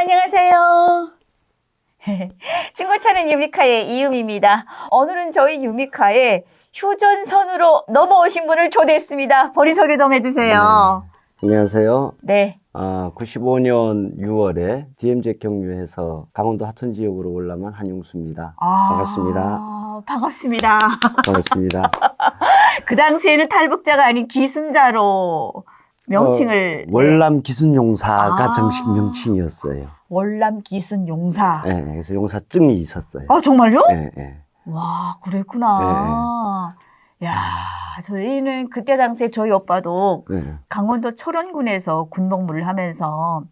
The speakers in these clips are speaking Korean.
안녕하세요. 중고차는 유미카의 이유미입니다. 오늘은 저희 유미카에 휴전선으로 넘어오신 분을 초대했습니다. 본인 소개 좀 해주세요. 네. 안녕하세요. 네. 95년 6월에 DMZ 경유해서 강원도 하천 지역으로 올라만 한용수입니다. 반갑습니다. 반갑습니다. 반갑습니다. 그 당시에는 탈북자가 아닌 기순자로 명칭을 월남 기순용사가 정식 명칭이었어요. 월남 기순용사. 네, 그래서 용사증이 있었어요. 아, 정말요? 네, 네. 와, 그랬구나. 야, 저희는 그때 당시에 저희 오빠도 네. 강원도 철원군에서 군복무를 하면서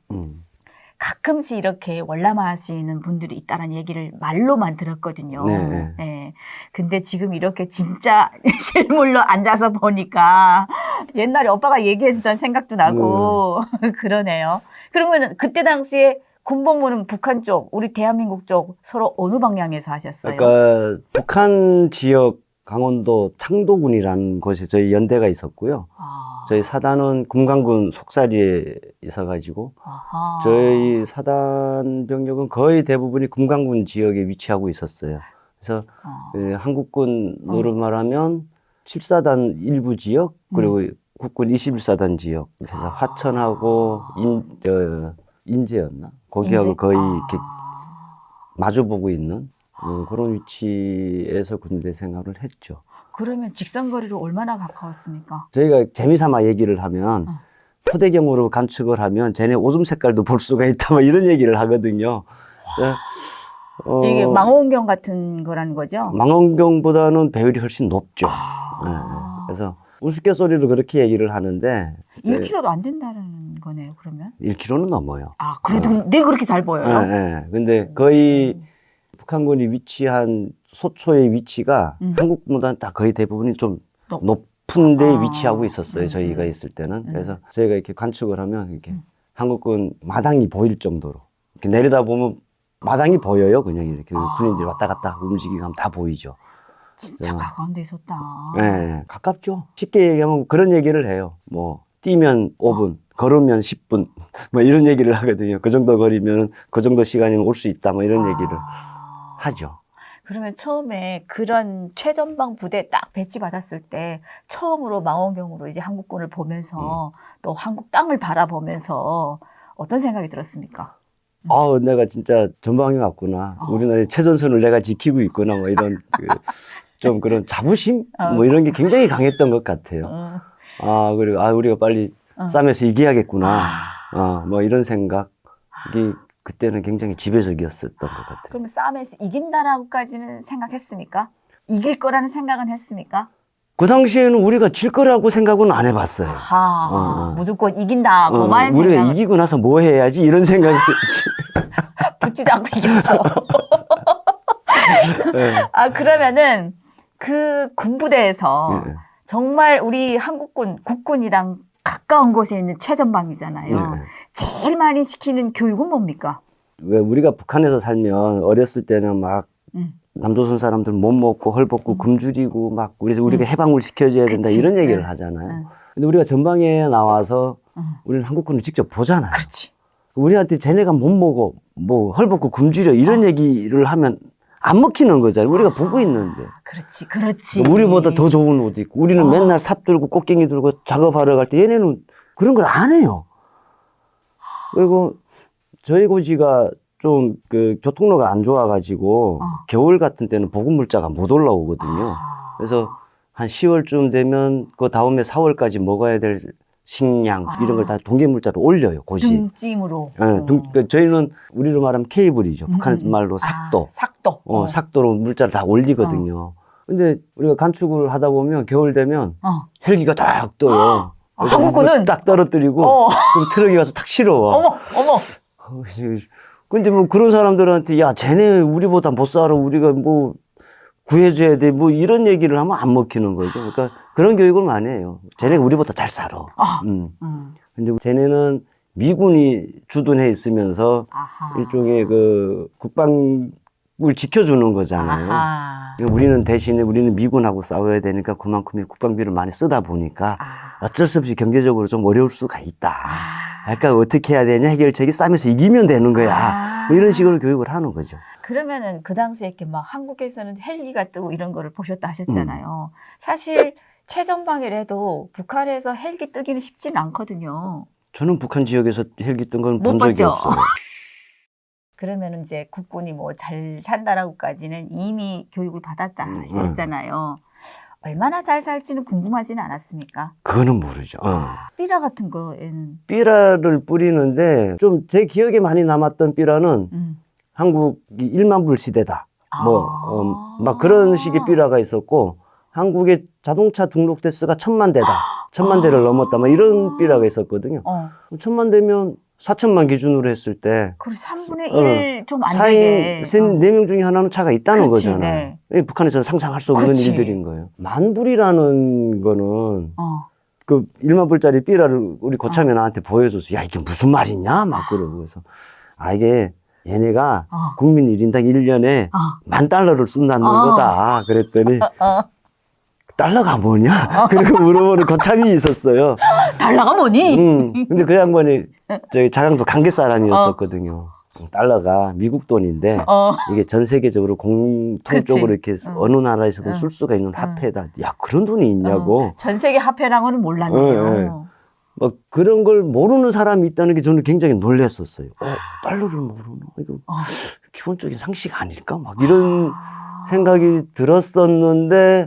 가끔씩 이렇게 월남하시는 분들이 있다는 얘기를 말로만 들었거든요. 네. 네. 근데 지금 이렇게 진짜 실물로 앉아서 보니까 옛날에 오빠가 얘기해주던 생각도 나고 그러네요. 그러면 그때 당시에 군복무는 북한 쪽, 우리 대한민국 쪽 서로 어느 방향에서 하셨어요? 그러니까 북한 지역 강원도 창도군이라는 곳에 저희 연대가 있었고요. 저희 사단은 금강군 속사리에 있어가지고 저희 사단 병력은 거의 대부분이 금강군 지역에 위치하고 있었어요. 그래서 한국군으로 말하면 7사단 일부 지역 그리고 국군 21사단 지역 그래서 화천하고 인제였나? 거기하고 인제? 거의 이렇게 마주보고 있는 그런 위치에서 군대 생활을 했죠. 그러면 직선거리로 얼마나 가까웠습니까? 저희가 재미삼아 얘기를 하면 포대경으로 관측을 하면 쟤네 오줌 색깔도 볼 수가 있다 뭐 이런 얘기를 하거든요. 이게 망원경 같은 거라는 거죠? 망원경보다는 배율이 훨씬 높죠. 네. 그래서 우스갯소리로 그렇게 얘기를 하는데 1km도 안 된다는 거네요, 그러면? 1km는 넘어요. 아, 그래도 내 그렇게 잘 보여요? 네. 근데 거의 북한군이 위치한 소초의 위치가 한국보다는 다 거의 대부분이 좀 높은 데 위치하고 있었어요. 저희가 있을 때는. 그래서 저희가 이렇게 관측을 하면 이렇게 한국군 마당이 보일 정도로 이렇게 내려다보면 마당이 보여요. 그냥 이렇게 군인들이 왔다 갔다 하고 움직이고 하면 다 보이죠. 진짜 가까운 데 있었다. 네, 가깝죠. 쉽게 얘기하면 그런 얘기를 해요. 뭐 뛰면 5분, 걸으면 10분 뭐 이런 얘기를 하거든요. 그 정도 거리면 그 정도 시간이면 올 수 있다 뭐 이런 얘기를 하죠. 그러면 처음에 그런 최전방 부대 딱 배치 받았을 때 처음으로 망원경으로 이제 한국군을 보면서 또 한국 땅을 바라보면서 어떤 생각이 들었습니까? 내가 진짜 전방에 왔구나. 우리나라의 최전선을 내가 지키고 있구나. 뭐 이런 좀 그런 자부심 뭐 이런 게 굉장히 강했던 것 같아요. 그리고 우리가 빨리 싸움에서 이겨야겠구나. 뭐 이런 생각이 그때는 굉장히 지배적이었었던 것 같아요. 그러면 싸움에서 이긴다라고까지는 생각했습니까? 이길 거라는 생각은 했습니까? 그 당시에는 우리가 질 거라고 생각은 안 해봤어요. 무조건 이긴다고만 우리가 생각을. 이기고 나서 뭐 해야지 이런 생각이 붙지도 않고 이겼어. 네. 그러면은 그 군부대에서 정말 우리 한국군, 국군이랑 가까운 곳에 있는 최전방이잖아요. 제일 많이 시키는 교육은 뭡니까? 왜 우리가 북한에서 살면 어렸을 때는 막 남조선 사람들 못 먹고 헐벗고 굶주리고 막 우리가 해방을 시켜줘야 된다 이런 얘기를 하잖아요. 근데 우리가 전방에 나와서 우리는 한국군을 직접 보잖아요. 그렇지. 우리한테 쟤네가 못 먹어 뭐 헐벗고 굶주려 이런 얘기를 하면 안 먹히는 거잖아요. 우리가 보고 있는데. 그렇지. 우리보다 더 좋은 옷 입고 우리는 맨날 삽 들고 꽃갱이 들고 작업하러 갈 때 얘네는 그런 걸 안 해요. 그리고 저희 고지가 좀 그 교통로가 안 좋아가지고 겨울 같은 때는 보급물자가 못 올라오거든요. 그래서 한 10월쯤 되면 그 다음에 4월까지 먹어야 될 식량 이런 걸 다 동계물자로 올려요. 고지. 등짐으로. 그러니까 저희는 우리로 말하면 케이블이죠. 북한 말로 삭도. 삭도. 삭도로 물자를 다 올리거든요. 근데 우리가 간축을 하다 보면 겨울 되면 헬기가 딱 떠요. 한국군은 딱 떨어뜨리고 그럼 트럭이 가서 탁 실어와. 어머. 근데 뭐 그런 사람들한테 야 쟤네 우리보다 못 살아 우리가 뭐 구해줘야 돼 뭐 이런 얘기를 하면 안 먹히는 거죠. 그러니까 그런 교육을 많이 해요. 쟤네가 우리보다 잘 살아. 근데 쟤네는 미군이 주둔해 있으면서 일종의 그 국방을 지켜주는 거잖아요. 우리는 대신에 우리는 미군하고 싸워야 되니까 그만큼의 국방비를 많이 쓰다 보니까 어쩔 수 없이 경제적으로 좀 어려울 수가 있다. 그러니까 어떻게 해야 되냐, 해결책이 싸면서 이기면 되는 거야. 아. 이런 식으로 교육을 하는 거죠. 그러면은 그 당시에 이렇게 막 한국에서는 헬기가 뜨고 이런 거를 보셨다 하셨잖아요. 사실 최전방이라도 북한에서 헬기 뜨기는 쉽지는 않거든요. 저는 북한 지역에서 헬기 뜬 건 못 본 적이 봤죠? 없어요. 그러면은 이제 국군이 뭐 잘 산다라고까지는 이미 교육을 받았다 하셨잖아요. 얼마나 잘 살지는 궁금하지는 않았습니까? 그거는 모르죠. 삐라 같은 거에는 삐라를 뿌리는데 좀 제 기억에 많이 남았던 삐라는 한국이 1만 불 시대다. 막 그런 식의 삐라가 있었고, 한국의 자동차 등록 대수가 1000만 대다. 1000만 대를 넘었다. 막 이런 삐라가 있었거든요. 1000만 대면 4천만 기준으로 했을 때. 그리고 3분의 1 좀 안 4인, 되게. 4명 중에 하나는 차가 있다는 그렇지, 거잖아요. 북한에서는 상상할 수 없는 그렇지. 일들인 거예요. 만불이라는 거는 어. 그 1만 불짜리 삐라를 우리 고참이 나한테 보여줘서, 야, 이게 무슨 말이냐? 막 그러고. 그래서, 이게 얘네가 국민 1인당 1년에 10,000달러를 쓴다는 거다. 그랬더니, 달러가 뭐냐? 그리고 물어보는 고참이 있었어요. 달러가 뭐니? 근데 그 양반이 저기 자강도 강계 사람이었었거든요. 달러가 미국 돈인데 이게 전 세계적으로 공통적으로 이렇게 어느 나라에서든 쓸 수가 있는 화폐다. 야, 그런 돈이 있냐고. 전 세계 화폐랑은 몰랐네요. 막 그런 걸 모르는 사람이 있다는 게 저는 굉장히 놀랐었어요. 달러를 모르나? 이거 기본적인 상식 아닐까? 막 이런 생각이 들었었는데,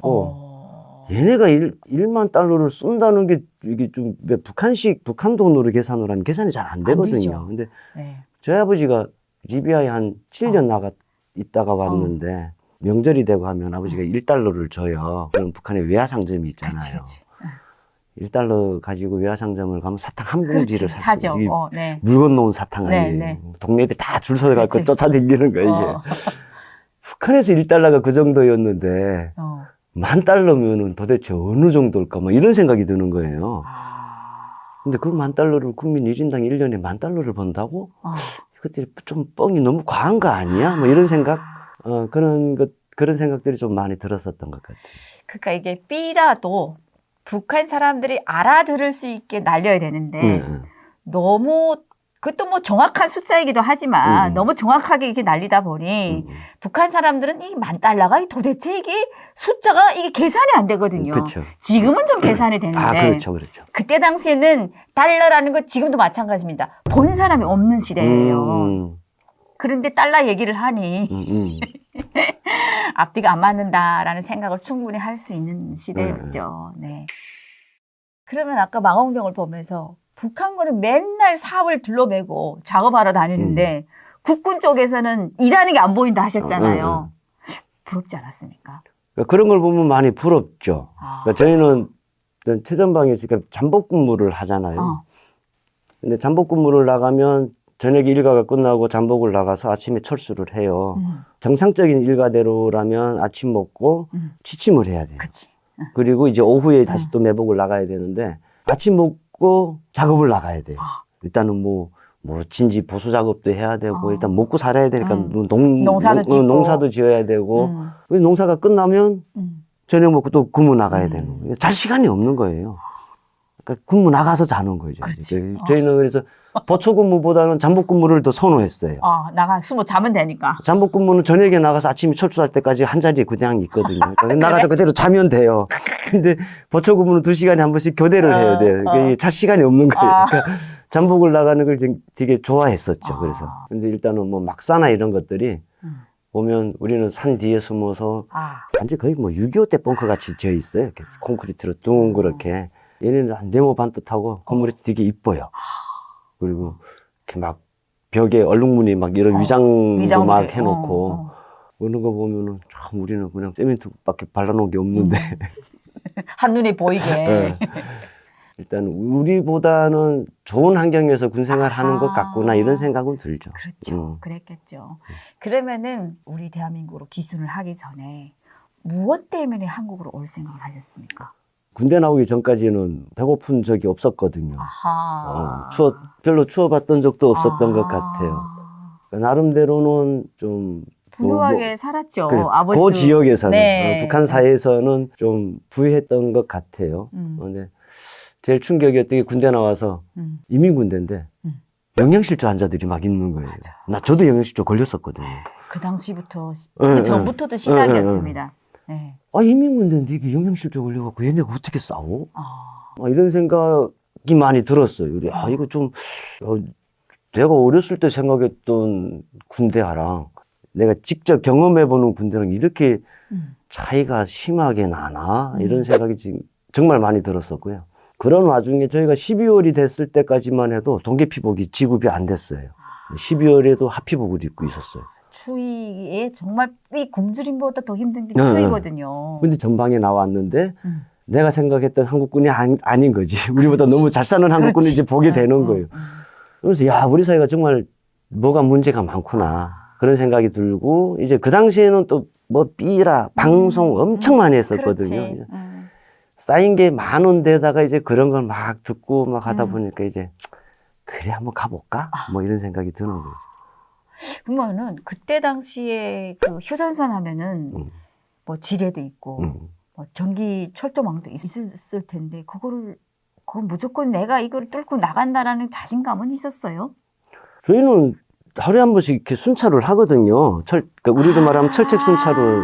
얘네가 1만 달러를 쓴다는 게 이게 좀 북한 돈으로 계산을 하면 계산이 잘 안 되거든요. 근데 저희 아버지가 리비아에 한 7년 있다가 왔는데 명절이 되고 하면 아버지가 1달러를 줘요. 그럼 북한에 외화상점이 있잖아요. 그치. 1달러 가지고 외화상점을 가면 사탕 한 봉지를 사죠. 물건 놓은 사탕 아니에요. 동네들 다 줄 서서 갖고 쫓아다니는 거예요, 이게. 북한에서 1달러가 그 정도였는데 10,000달러면은 도대체 어느 정도일까? 뭐 이런 생각이 드는 거예요. 근데 그 10,000달러를 국민 1인당 1년에 10,000달러를 번다고? 이것들이 좀 뻥이 너무 과한 거 아니야? 뭐 이런 생각? 그런 생각들이 좀 많이 들었었던 것 같아요. 그러니까 이게 삐라도 북한 사람들이 알아들을 수 있게 날려야 되는데 너무 그것도 뭐 정확한 숫자이기도 하지만 너무 정확하게 이렇게 날리다 보니 북한 사람들은 이 10,000달러가 도대체 이게 숫자가 이게 계산이 안 되거든요. 그쵸. 지금은 좀 계산이 되는데 그렇죠. 그때 당시에는 달러라는 건 지금도 마찬가지입니다. 본 사람이 없는 시대예요. 그런데 달러 얘기를 하니 앞뒤가 안 맞는다라는 생각을 충분히 할 수 있는 시대였죠. 네. 그러면 아까 망원경을 보면서 북한군은 맨날 사업을 둘러매고 작업하러 다니는데 국군 쪽에서는 일하는 게 안 보인다 하셨잖아요. 부럽지 않았습니까? 그런 걸 보면 많이 부럽죠. 그러니까 저희는 최전방에서 잠복 근무를 하잖아요. 근데 잠복 근무를 나가면 저녁에 일과가 끝나고 잠복을 나가서 아침에 철수를 해요. 정상적인 일과대로라면 아침 먹고 취침을 해야 돼요. 그치. 그리고 이제 오후에 다시 또 매복을 나가야 되는데 아침 먹고 작업을 나가야 돼요. 일단은 뭐 진지 보수 작업도 해야 되고 일단 먹고 살아야 되니까 농사도 지어야 되고 농사가 끝나면 저녁 먹고 또 근무 나가야 되는 거예요. 잘 시간이 없는 거예요. 그러니까 근무 나가서 자는 거죠. 저희는 그래서 보초 근무보다는 잠복 근무를 더 선호했어요. 나가 숨어 자면 되니까. 잠복 근무는 저녁에 나가서 아침에 철수할 때까지 한 자리에 그냥 있거든요. 그러니까 나가서 그대로 자면 돼요. 근데 보초 근무는 2시간에 한 번씩 교대를 해야 돼요. 그러니까 잘 시간이 없는 거예요. 그러니까 잠복을 나가는 걸 되게 좋아했었죠. 그래서. 근데 일단은 뭐 막사나 이런 것들이 보면 우리는 산 뒤에 숨어서 완전 거의 뭐 6.25 때 벙커 같이 지어 있어요. 이렇게 콘크리트로 둥그렇게. 얘네는 한 네모 반듯하고 건물이 되게 이뻐요. 그리고 이렇게 막 벽에 얼룩무늬 막 이런 위장도 막 해놓고 그런 거 보면은 참 우리는 그냥 세멘트밖에 발라놓은 게 없는데 한눈에 보이게. 일단 우리보다는 좋은 환경에서 군생활 하는 것 같구나 이런 생각은 들죠. 그렇죠. 그랬겠죠. 그러면은 우리 대한민국으로 기순을 하기 전에 무엇 때문에 한국으로 올 생각을 하셨습니까? 군대 나오기 전까지는 배고픈 적이 없었거든요. 별로 추워봤던 적도 없었던 것 같아요. 나름대로는 좀 부유하게 살았죠. 그 지역에서는 북한 사회에서는 좀 부유했던 것 같아요. 근데 제일 충격이었던 게 군대 나와서 이민군대인데 영양실조 환자들이 막 있는 거예요. 저도 영양실조 걸렸었거든요. 그 당시부터 그 전부터도 시작이었습니다. 네. 이민군대인데 이게 영양실조 걸려갖고 얘네가 어떻게 싸워? 이런 생각이 많이 들었어요. 이거 좀 내가 어렸을 때 생각했던 군대랑 내가 직접 경험해보는 군대랑 이렇게 차이가 심하게 나나? 이런 생각이 지금 정말 많이 들었었고요. 그런 와중에 저희가 12월이 됐을 때까지만 해도 동계피복이 지급이 안 됐어요. 12월에도 하피복을 입고 있었어요. 추위에 정말 이 굶주림보다 더 힘든 게 추위거든요. 근데 전방에 나왔는데 내가 생각했던 한국군이 아닌 거지. 우리보다 너무 잘 사는 한국군을 이제 보게 되는 거예요. 그래서 야, 우리 사회가 정말 뭐가 문제가 많구나. 그런 생각이 들고 이제 그 당시에는 또 뭐 삐라 방송 엄청 많이 했었거든요. 쌓인 게 많은 데다가 이제 그런 걸 막 듣고 막 하다 보니까 이제 그래 한번 가볼까? 뭐 이런 생각이 드는 거죠. 그러면은 그때 당시에 그 휴전선 하면은 뭐 지뢰도 있고 뭐 전기 철조망도 있었을 텐데 그건 무조건 내가 이걸 뚫고 나간다라는 자신감은 있었어요? 저희는 하루에 한 번씩 이렇게 순찰을 하거든요. 그러니까 우리도 말하면 철책 순찰을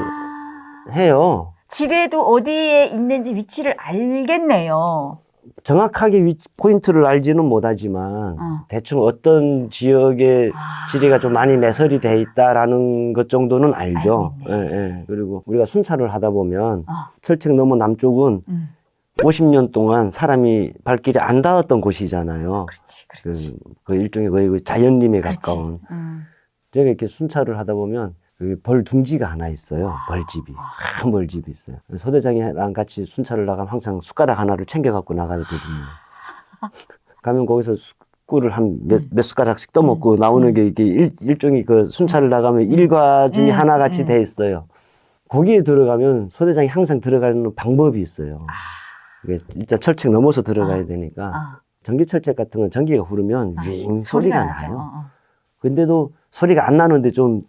해요. 지뢰도 어디에 있는지 위치를 알겠네요. 정확하게 포인트를 알지는 못하지만 대충 어떤 지역에 지뢰가 좀 많이 매설이 돼 있다라는 것 정도는 알죠. 예. 그리고 우리가 순찰을 하다 보면 철책 너머 남쪽은 50년 동안 사람이 발길이 안 닿았던 곳이잖아요. 그렇지. 그 일종의 거의 자연림에 가까운. 저희가 이렇게 순찰을 하다 보면 그 벌 둥지가 하나 있어요. 벌집이. 큰 벌집이 있어요. 소대장이랑 같이 순찰을 나가면 항상 숟가락 하나를 챙겨갖고 나가거든요. 가면 거기서 꿀을 한 몇 숟가락씩 떠먹고 나오는 게 이게 일종의 그 순찰을 나가면 일과 중에 하나 같이 돼 있어요. 거기에 들어가면 소대장이 항상 들어가는 방법이 있어요. 이게 일단 철책 넘어서 들어가야 되니까 전기철책 같은 건 전기가 흐르면 윙 소리가 나요. 근데도 소리가 안 나는데 좀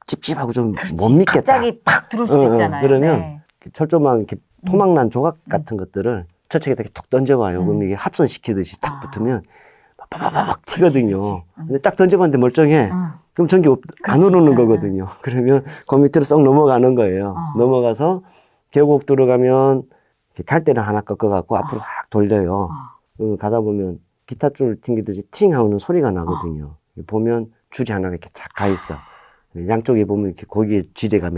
찝찝하고 좀 못 믿겠다. 갑자기 팍 들어올 수도 있잖아요. 그러면 철조망 이렇게 토막난 조각 같은 것들을 철책에다 이렇게 툭 던져봐요. 그럼 이게 합선시키듯이 탁 붙으면 막 튀거든요. 근데 딱 던져봤는데 멀쩡해. 그럼 전기 안 흐르는 거거든요. 그러면 그 밑으로 쏙 넘어가는 거예요. 넘어가서 계곡 들어가면 갈대를 하나 꺾어갖고 앞으로 확 돌려요. 가다 보면 기타줄 튕기듯이 팅 하는 소리가 나거든요. 보면 줄이 하나가 이렇게 쫙 가 있어. 양쪽에 보면 이렇게 거기에 지뢰가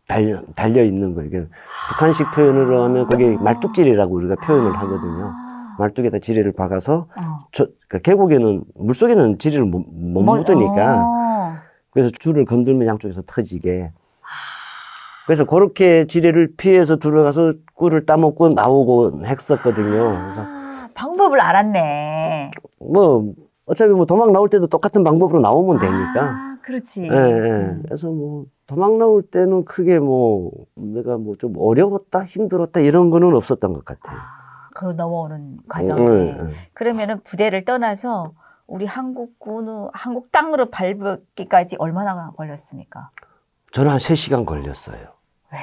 달려 있는 거예요. 이게 북한식 표현으로 하면 거기에 말뚝지뢰라고 우리가 표현을 하거든요. 말뚝에다 지뢰를 박아서 그러니까 계곡에는 물속에는 지뢰를 못 묻으니까 그래서 줄을 건들면 양쪽에서 터지게. 그래서 그렇게 지뢰를 피해서 들어가서 꿀을 따먹고 나오고 했었거든요. 그래서 방법을 알았네. 뭐 어차피 뭐 도망 나올 때도 똑같은 방법으로 나오면 되니까. 그렇지. 예. 그래서 뭐 도망 나올 때는 크게 뭐 내가 뭐 좀 어려웠다, 힘들었다 이런 거는 없었던 것 같아요. 그걸 넘어오는 과정에. 그러면은 부대를 떠나서 우리 한국 땅으로 밟기까지 얼마나 걸렸습니까? 저는 한 3시간 걸렸어요. 왜?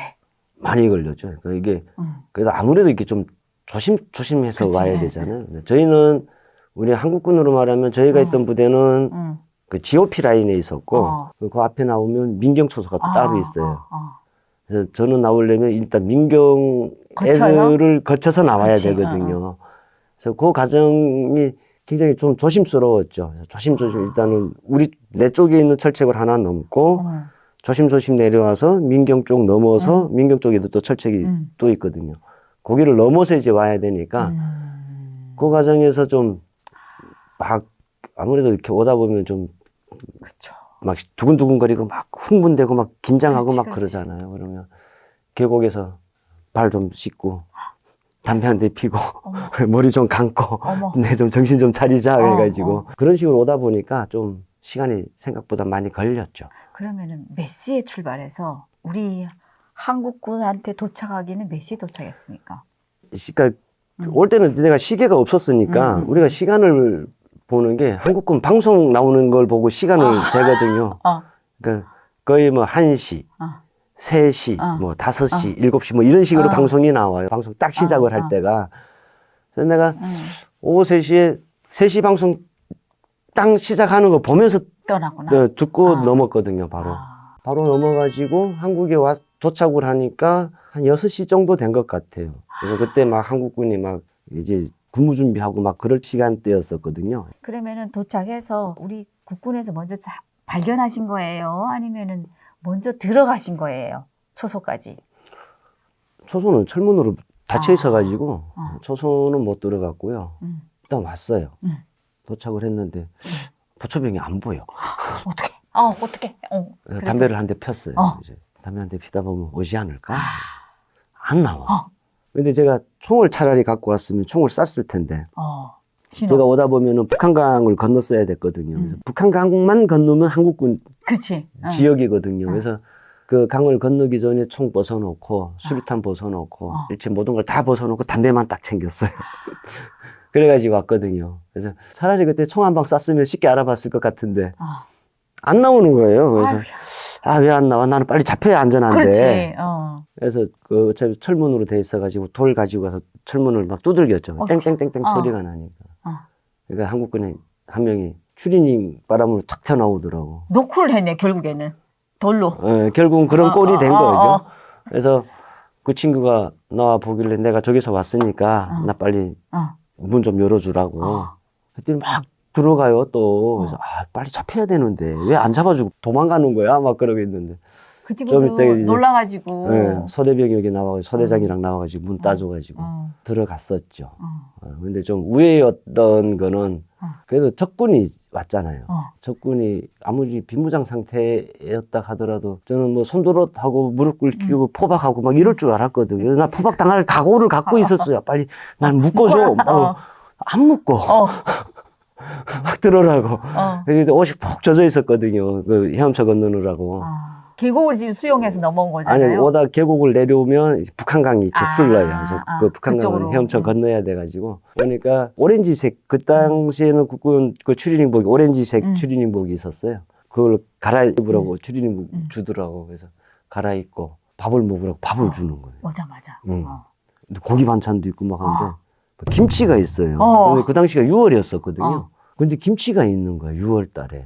많이 걸렸죠. 그러니까 이게 그래도 아무래도 이렇게 좀 조심해서 와야 되잖아요. 저희는 우리 한국군으로 말하면 저희가 있던 부대는 그 GOP 라인에 있었고 그 앞에 나오면 민경초소가 또 따로 있어요. 그래서 저는 나오려면 일단 민경 애들을 거쳐서 나와야 되거든요. 그래서 그 과정이 굉장히 좀 조심스러웠죠. 조심조심 일단은 내 쪽에 있는 철책을 하나 넘고 조심조심 내려와서 민경 쪽 넘어서 민경 쪽에도 또 철책이 또 있거든요. 거기를 넘어서 이제 와야 되니까 그 과정에서 좀 막 아무래도 이렇게 오다 보면 좀 막 두근두근거리고 막 흥분되고 막 긴장하고 막 그러잖아요. 그러면 계곡에서 발 좀 씻고 담배 한 대 피고 머리 좀 감고 내 좀 정신 좀 차리자 해가지고 그런 식으로 오다 보니까 좀 시간이 생각보다 많이 걸렸죠. 그러면은 몇 시에 출발해서 우리 한국군한테 도착하기는 몇 시에 도착했습니까? 그러니까 올 때는 내가 시계가 없었으니까 우리가 시간을 보는 게 한국군 방송 나오는 걸 보고 시간을 재거든요. 그러니까 거의 뭐 1시, 3시, 뭐 5시, 7시 뭐 이런 식으로 방송이 나와요. 방송 딱 시작을 할 때가. 그래서 내가 오후 3시에 3시 방송 땅 시작하는 거 보면서 떠나구나. 듣고 넘었거든요, 바로. 아. 바로 넘어가지고 한국에 도착을 하니까 한 6시 정도 된 것 같아요. 그래서 그때 막 한국군이 막 이제 군무 준비하고 막 그럴 시간대였었거든요. 그러면은 도착해서 우리 국군에서 먼저 발견하신 거예요? 아니면은 먼저 들어가신 거예요? 초소까지. 초소는 철문으로 닫혀 있어가지고 아. 초소는 못 들어갔고요. 일단 왔어요. 도착을 했는데 보초병이 안 보여. 어떻게? 어떻게? 그래서 담배를 한 대 폈어요. 이제 담배 한 대 피다 보면 오지 않을까? 안 나와. 근데 제가 총을 차라리 갖고 왔으면 총을 쐈을 텐데. 신호. 제가 오다 보면은 북한강을 건넜어야 됐거든요. 그래서 북한강만 건너면 한국군 그치. 지역이거든요. 그래서 그 강을 건너기 전에 총 벗어놓고 수류탄 벗어놓고 일체 모든 걸 다 벗어놓고 담배만 딱 챙겼어요. 그래가지고 왔거든요. 그래서 차라리 그때 총 한 방 쐈으면 쉽게 알아봤을 것 같은데 안 나오는 거예요. 그래서 왜 안 나와? 나는 빨리 잡혀야 안전한데. 그렇지. 그래서 그 어차피 철문으로 돼 있어가지고 돌 가지고 가서 철문을 막 두들겼죠. 땡땡땡땡 소리가 나니까. 그러니까 한국군에 한 명이 추리닝 바람으로 탁 튀어나오더라고. 노크를 했네 결국에는 돌로. 결국은 그런 꼴이 된 거죠. 그래서 그 친구가 나와 보길래 내가 저기서 왔으니까 나 빨리 문 좀 열어주라고. 그랬더니 막 들어가요 또. 그래서 빨리 잡혀야 되는데 왜 안 잡아주고 도망가는 거야? 막 그러고 있는데. 그 친구도 놀라가지고. 소대병이 여기 나와가지고 소대장이랑 나와가지고 문 따줘가지고 들어갔었죠. 근데 좀 우회였던 거는 그래도 적군이 왔잖아요. 적군이 아무리 빈무장 상태였다 하더라도 저는 뭐 손도롯하고 무릎 꿇기고 포박하고 막 이럴 줄 알았거든요. 나 포박 당할 각오를 갖고 있었어요. 빨리 날 묶어줘. 안 묶어. 막 들어라고. 그래서 옷이 푹 젖어 있었거든요. 그 헤엄쳐 건너느라고. 계곡을 지금 수용해서 넘어온 거잖아요. 아니, 오다 계곡을 내려오면 북한강이 이렇게 흘러요. 그래서 그 북한강을 그쪽으로. 헤엄쳐 건너야 돼가지고. 그러니까 오렌지색, 그 당시에는 국군 그 추리닝복이 오렌지색 추리닝복이 있었어요. 그걸 갈아입으라고 추리닝복 주더라고. 그래서 갈아입고 밥을 먹으라고 밥을 주는 거예요. 맞아. 근데 고기 반찬도 있고 막 하는데 김치가 있어요. 근데 그 당시가 6월이었었거든요. 근데 김치가 있는 거야, 6월 달에.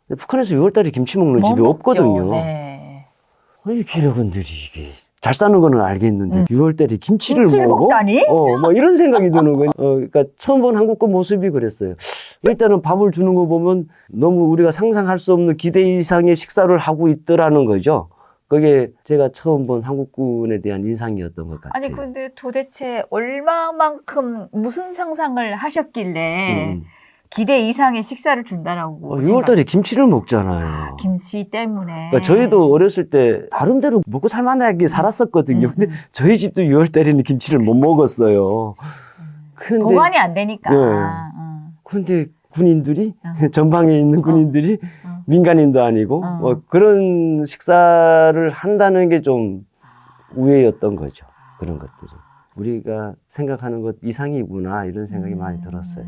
근데 북한에서 6월 달에 김치 먹는 집이 없거든요. 네. 아니, 기력원들이 이게 잘 사는 거는 알겠는데 6월 달에 김치를 먹어? 먹다니? 뭐 이런 생각이 드는 거예요. 그러니까 처음 본 한국군 모습이 그랬어요. 일단은 밥을 주는 거 보면 너무 우리가 상상할 수 없는 기대 이상의 식사를 하고 있더라는 거죠. 그게 제가 처음 본 한국군에 대한 인상이었던 것 같아요. 아니 근데 도대체 얼마만큼 무슨 상상을 하셨길래 기대 이상의 식사를 준다라고 6월 달에 김치를 먹잖아요. 김치 때문에. 그러니까 저희도 어렸을 때 나름대로 먹고 살만하게 살았었거든요. 근데 저희 집도 6월 달에는 김치를 못 먹었어요. 근데 보관이 안 되니까. 근데 군인들이 전방에 있는 군인들이 민간인도 아니고 뭐 그런 식사를 한다는 게 좀 우회였던 거죠. 그런 것들이. 우리가 생각하는 것 이상이구나 이런 생각이 많이 들었어요.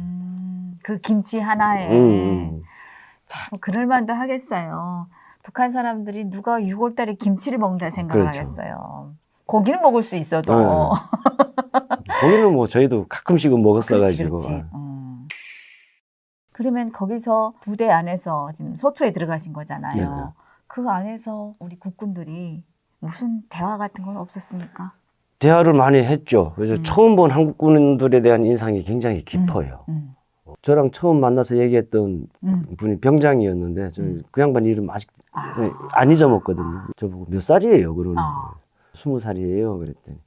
그 김치 하나에 참 그럴만도 하겠어요. 북한 사람들이 누가 6월 달에 김치를 먹는다 생각을 그렇죠. 하겠어요. 고기는 먹을 수 있어도. 거기는 뭐 저희도 가끔씩은 먹었어가지고. 그렇지. 그러면 거기서 부대 안에서 지금 소초에 들어가신 거잖아요. 네네. 그 안에서 우리 국군들이 무슨 대화 같은 건 없었습니까? 대화를 많이 했죠. 그래서 처음 본 한국군인들에 대한 인상이 굉장히 깊어요. 저랑 처음 만나서 얘기했던 분이 병장이었는데 그 양반 이름 아직 안 잊어먹거든요. 저보고 몇 살이에요? 그러는 거예요. 20살이에요. 그랬더니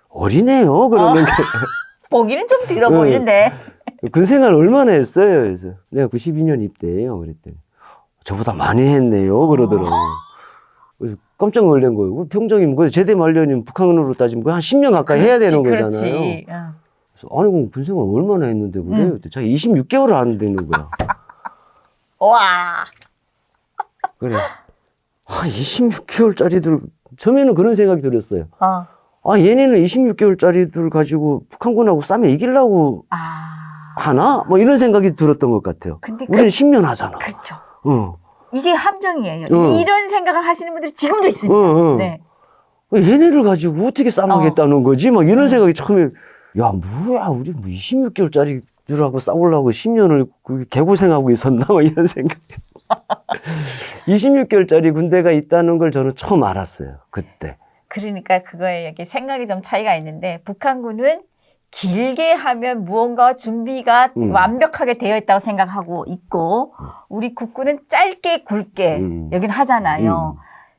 어리네요. 그러는 게. 보기는 좀 들어 보이는데. 군생활 얼마나 했어요? 그래서 내가 92년 입대예요. 그랬더니 저보다 많이 했네요. 그러더라고요. 그래서 깜짝 놀란 거예요. 병장이면 그 제대 말년이면 북한으로 따지면 한 10년 가까이 해야 되는 거잖아요. 그렇지. 그래서 아니 그럼 군생활 얼마나 했는데 그래요? 자기 26개월을 안 되는 거야. 와. 그래. 26개월짜리들 처음에는 그런 생각이 들었어요. 얘네는 26개월짜리들 가지고 북한군하고 싸면 이기려고 하나? 뭐 이런 생각이 들었던 것 같아요. 근데 우리는 10년 하잖아. 그렇죠. 어. 이게 함정이에요. 이런 생각을 하시는 분들이 지금도 있습니다. 네. 얘네를 가지고 어떻게 싸먹겠다는 거지? 막 이런 생각이 처음에 야, 뭐야, 우리 뭐 26개월짜리들하고 싸우려고 10년을 개고생하고 있었나? 뭐 이런 생각이. 26개월짜리 군대가 있다는 걸 저는 처음 알았어요. 그때. 그러니까 그거에 여기 생각이 좀 차이가 있는데 북한군은 길게 하면 무언가 준비가 완벽하게 되어 있다고 생각하고 있고 우리 국군은 짧게 굵게 여긴 하잖아요.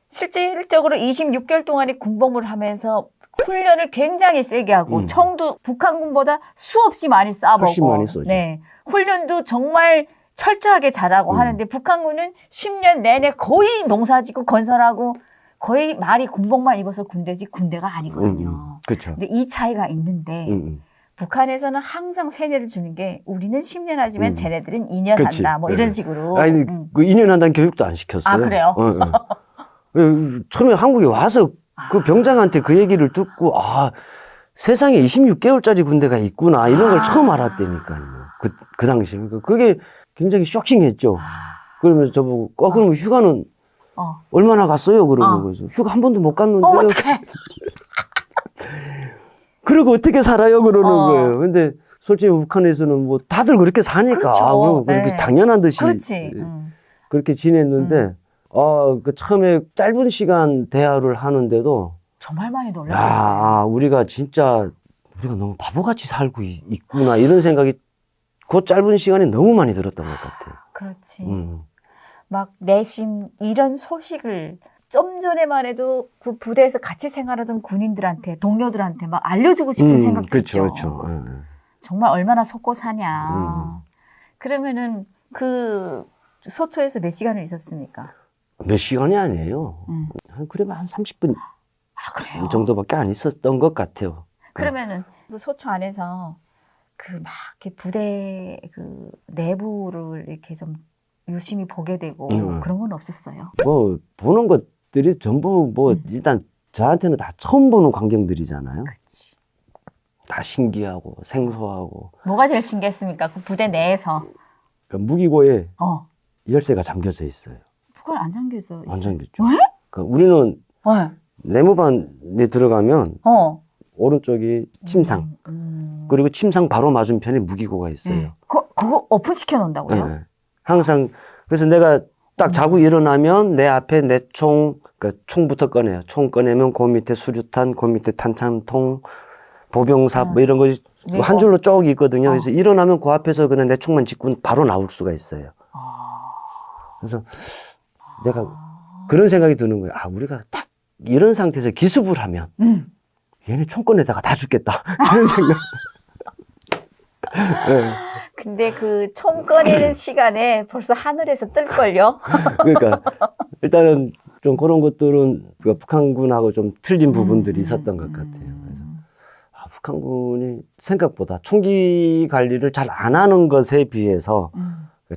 실질적으로 26개월 동안의 군복무를 하면서 훈련을 굉장히 세게 하고 총도 북한군보다 수없이 많이 쏴보고 훨씬 많이 쏘죠. 네, 훈련도 정말 철저하게 잘하고 하는데 북한군은 10년 내내 거의 농사짓고 건설하고 거의 말이 군복만 입어서 군대지 군대가 아니거든요. 그렇죠. 근데 이 차이가 있는데 북한에서는 항상 세뇌를 주는 게 우리는 10년 하지만 쟤네들은 2년 그치. 한다. 뭐 이런 식으로. 아니, 그 2년 한다는 교육도 안 시켰어요. 아, 그래요? 처음에 한국에 와서 그 병장한테 그 얘기를 듣고, 아, 세상에 26개월짜리 군대가 있구나. 이런 걸 처음 알았다니까요. 그 당시에. 그게 굉장히 쇼킹했죠. 그러면서 저보고, 그럼 휴가는 얼마나 갔어요? 그러는 거죠. 휴가 한 번도 못 갔는데. 어떡해. 그러고 어떻게 살아요? 그러는 거예요. 근데 솔직히 북한에서는 뭐 다들 그렇게 사니까. 그렇죠. 아, 그럼 그렇게 네. 당연한 듯이. 그렇지. 그렇게 지냈는데, 그 처음에 짧은 시간 대화를 하는데도, 정말 많이 야, 놀랐어요. 우리가 너무 바보같이 살고 있구나. 이런 생각이 그 짧은 시간에 너무 많이 들었던 것 같아요. 그렇지. 막 내심 이런 소식을 좀 전에만 해도 그 부대에서 같이 생활하던 군인들한테 동료들한테 막 알려주고 싶은 생각도 그렇죠, 있죠. 그렇죠. 정말 얼마나 속고 사냐. 그러면은 그 소초에서 몇 시간을 있었습니까? 몇 시간이 아니에요. 그래도 한 30분 아, 그래요? 정도밖에 안 있었던 것 같아요. 그러면은 그 소초 안에서 그 막 이렇게 부대 그 내부를 이렇게 좀 유심히 보게 되고 그런 건 없었어요? 뭐 보는 것들이 전부 뭐 일단 저한테는 다 처음 보는 광경들이잖아요. 그렇지. 다 신기하고 생소하고. 뭐가 제일 신기했습니까? 그 부대 내에서. 그 무기고에 어. 열쇠가 잠겨져 있어요. 북한 안 잠겨져 있어요. 안 잠겼죠. 왜? 그러니까 우리는 네. 내무반에 들어가면 오른쪽이 침상, 그리고 침상 바로 맞은편에 무기고가 있어요. 네. 그거 오픈시켜 놓는다고요? 네. 항상 그래서 내가 딱 자고 일어나면 내 앞에 내 총, 그러니까 총부터 꺼내요. 총 꺼내면 그 밑에 수류탄, 그 밑에 탄창통, 보병삽 뭐 이런 거 한 줄로 쭉 있거든요. 그래서 일어나면 그 앞에서 그냥 내 총만 짚고 바로 나올 수가 있어요. 그래서 내가 그런 생각이 드는 거예요. 아, 우리가 딱 이런 상태에서 기습을 하면 얘네 총 꺼내다가 다 죽겠다. 그런 생각. 네. 근데 그 총 꺼내는 시간에 벌써 하늘에서 뜰걸요? 그러니까 일단은 좀 그런 것들은 그 북한군하고 좀 틀린 부분들이 있었던 것 같아요. 그래서 북한군이 생각보다 총기 관리를 잘 안 하는 것에 비해서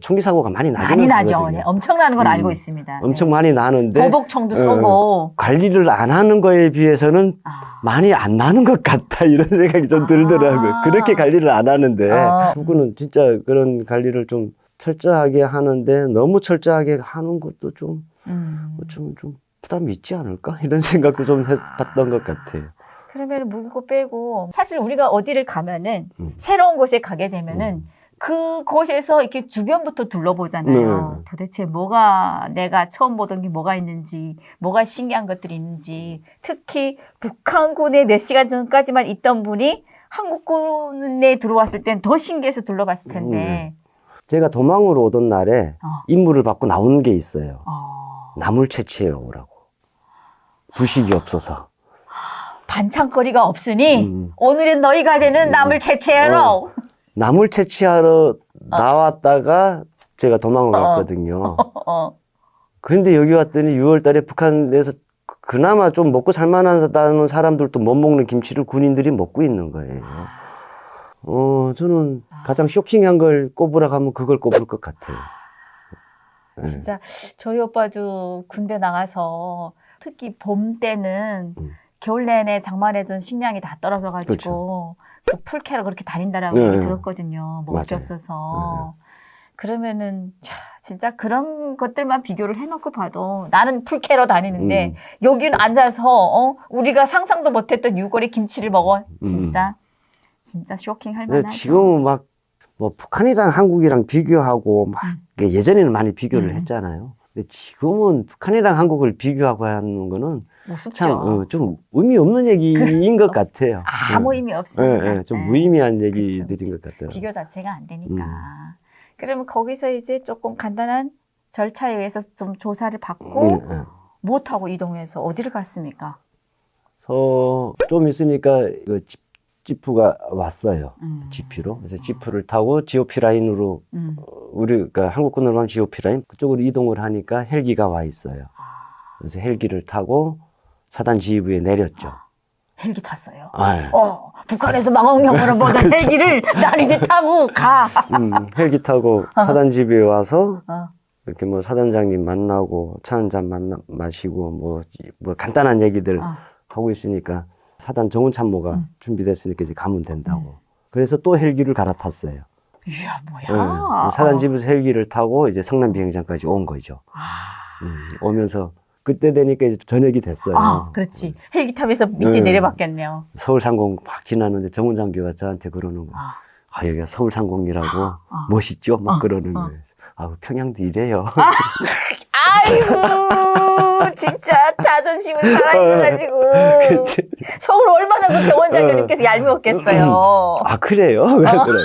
총기 사고가 많이 많이 나죠. 하거든요. 네, 엄청나는 걸 알고 있습니다. 엄청 네. 많이 나는데 보복총도 쏘고 관리를 안 하는 거에 비해서는 많이 안 나는 것 같다 이런 생각이 좀 들더라고요. 그렇게 관리를 안 하는데 북군은 진짜 그런 관리를 좀 철저하게 하는데 너무 철저하게 하는 것도 좀 부담이 있지 않을까 이런 생각도 좀 해봤던 것 같아요. 그러면 무기고 빼고 사실 우리가 어디를 가면은 새로운 곳에 가게 되면은 그곳에서 이렇게 주변부터 둘러보잖아요. 도대체 뭐가 내가 처음 보던 게 뭐가 있는지, 뭐가 신기한 것들이 있는지. 특히 북한군에 몇 시간 전까지만 있던 분이 한국군에 들어왔을 때는 더 신기해서 둘러봤을 텐데. 제가 도망으로 오던 날에 임무를 받고 나온 게 있어요. 나물 채취해 오라고. 부식이 없어서. 반찬거리가 없으니 오늘은 너희 가재는 나물 채취해라. 나물 채취하러 나왔다가 제가 도망을 갔거든요. 근데 여기 왔더니 6월 달에 북한에서 그나마 좀 먹고 살만하다는 사람들도 못 먹는 김치를 군인들이 먹고 있는 거예요. 저는 가장 쇼킹한 걸 꼽으라고 하면 그걸 꼽을 것 같아요. 진짜 저희 오빠도 군대 나가서 특히 봄 때는 겨울 내내 장만해둔 식량이 다 떨어져가지고 그렇죠. 그 풀캐러 그렇게 다닌다라고 얘기 들었거든요. 먹을 게 맞아요. 없어서. 그러면은 진짜 그런 것들만 비교를 해놓고 봐도 나는 풀캐러 다니는데 여기는 앉아서 우리가 상상도 못했던 6월의 김치를 먹어. 진짜 진짜 쇼킹할 근데 만하죠. 지금은 막 뭐 북한이랑 한국이랑 비교하고 막 예전에는 많이 비교를 했잖아요. 근데 지금은 북한이랑 한국을 비교하고 하는 거는 우습죠. 참 좀 의미 없는 얘기인 것 같아요. 아무 의미 없습니다. 좀 네. 무의미한 그쵸, 얘기들인 그쵸. 것 같아요. 비교 자체가 안 되니까. 그러면 거기서 이제 조금 간단한 절차에 의해서 좀 조사를 받고 못 타고 이동해서 어디를 갔습니까? 좀 있으니까 그 지프가 왔어요. 지피로. 그래서 지프를 타고 GOP 라인으로 우리가 한국군으로 하면 GOP 라인 그쪽으로 이동을 하니까 헬기가 와 있어요. 그래서 헬기를 타고 사단 지휘부에 내렸죠. 헬기 탔어요. 아, 북한에서 망원경으로 보던 헬기를 난 이제 타고 가. 헬기 타고 사단 지휘부에 와서 어. 이렇게 뭐 사단장님 만나고 차 한잔 마시고 뭐 간단한 얘기들 하고 있으니까 사단 정훈 참모가 준비됐으니까 이제 가면 된다고. 그래서 또 헬기를 갈아탔어요. 이야 뭐야. 사단 지부에서 헬기를 타고 이제 성남 비행장까지 온 거죠. 오면서 그때 되니까 이제 저녁이 됐어요. 그렇지. 헬기 타면서 밑에 내려봤겠네요. 서울 상공 확 지나는데 정훈 장교가 저한테 그러는 거예요. 여기가 서울 상공이라고 멋있죠? 막 그러는 거예요. 평양도 이래요. 아이고 진짜 자존심은 살아있어가지고 서울 얼마나 그 정원 장교님께서 얄미웠겠어요. 그래요? 그러더라고.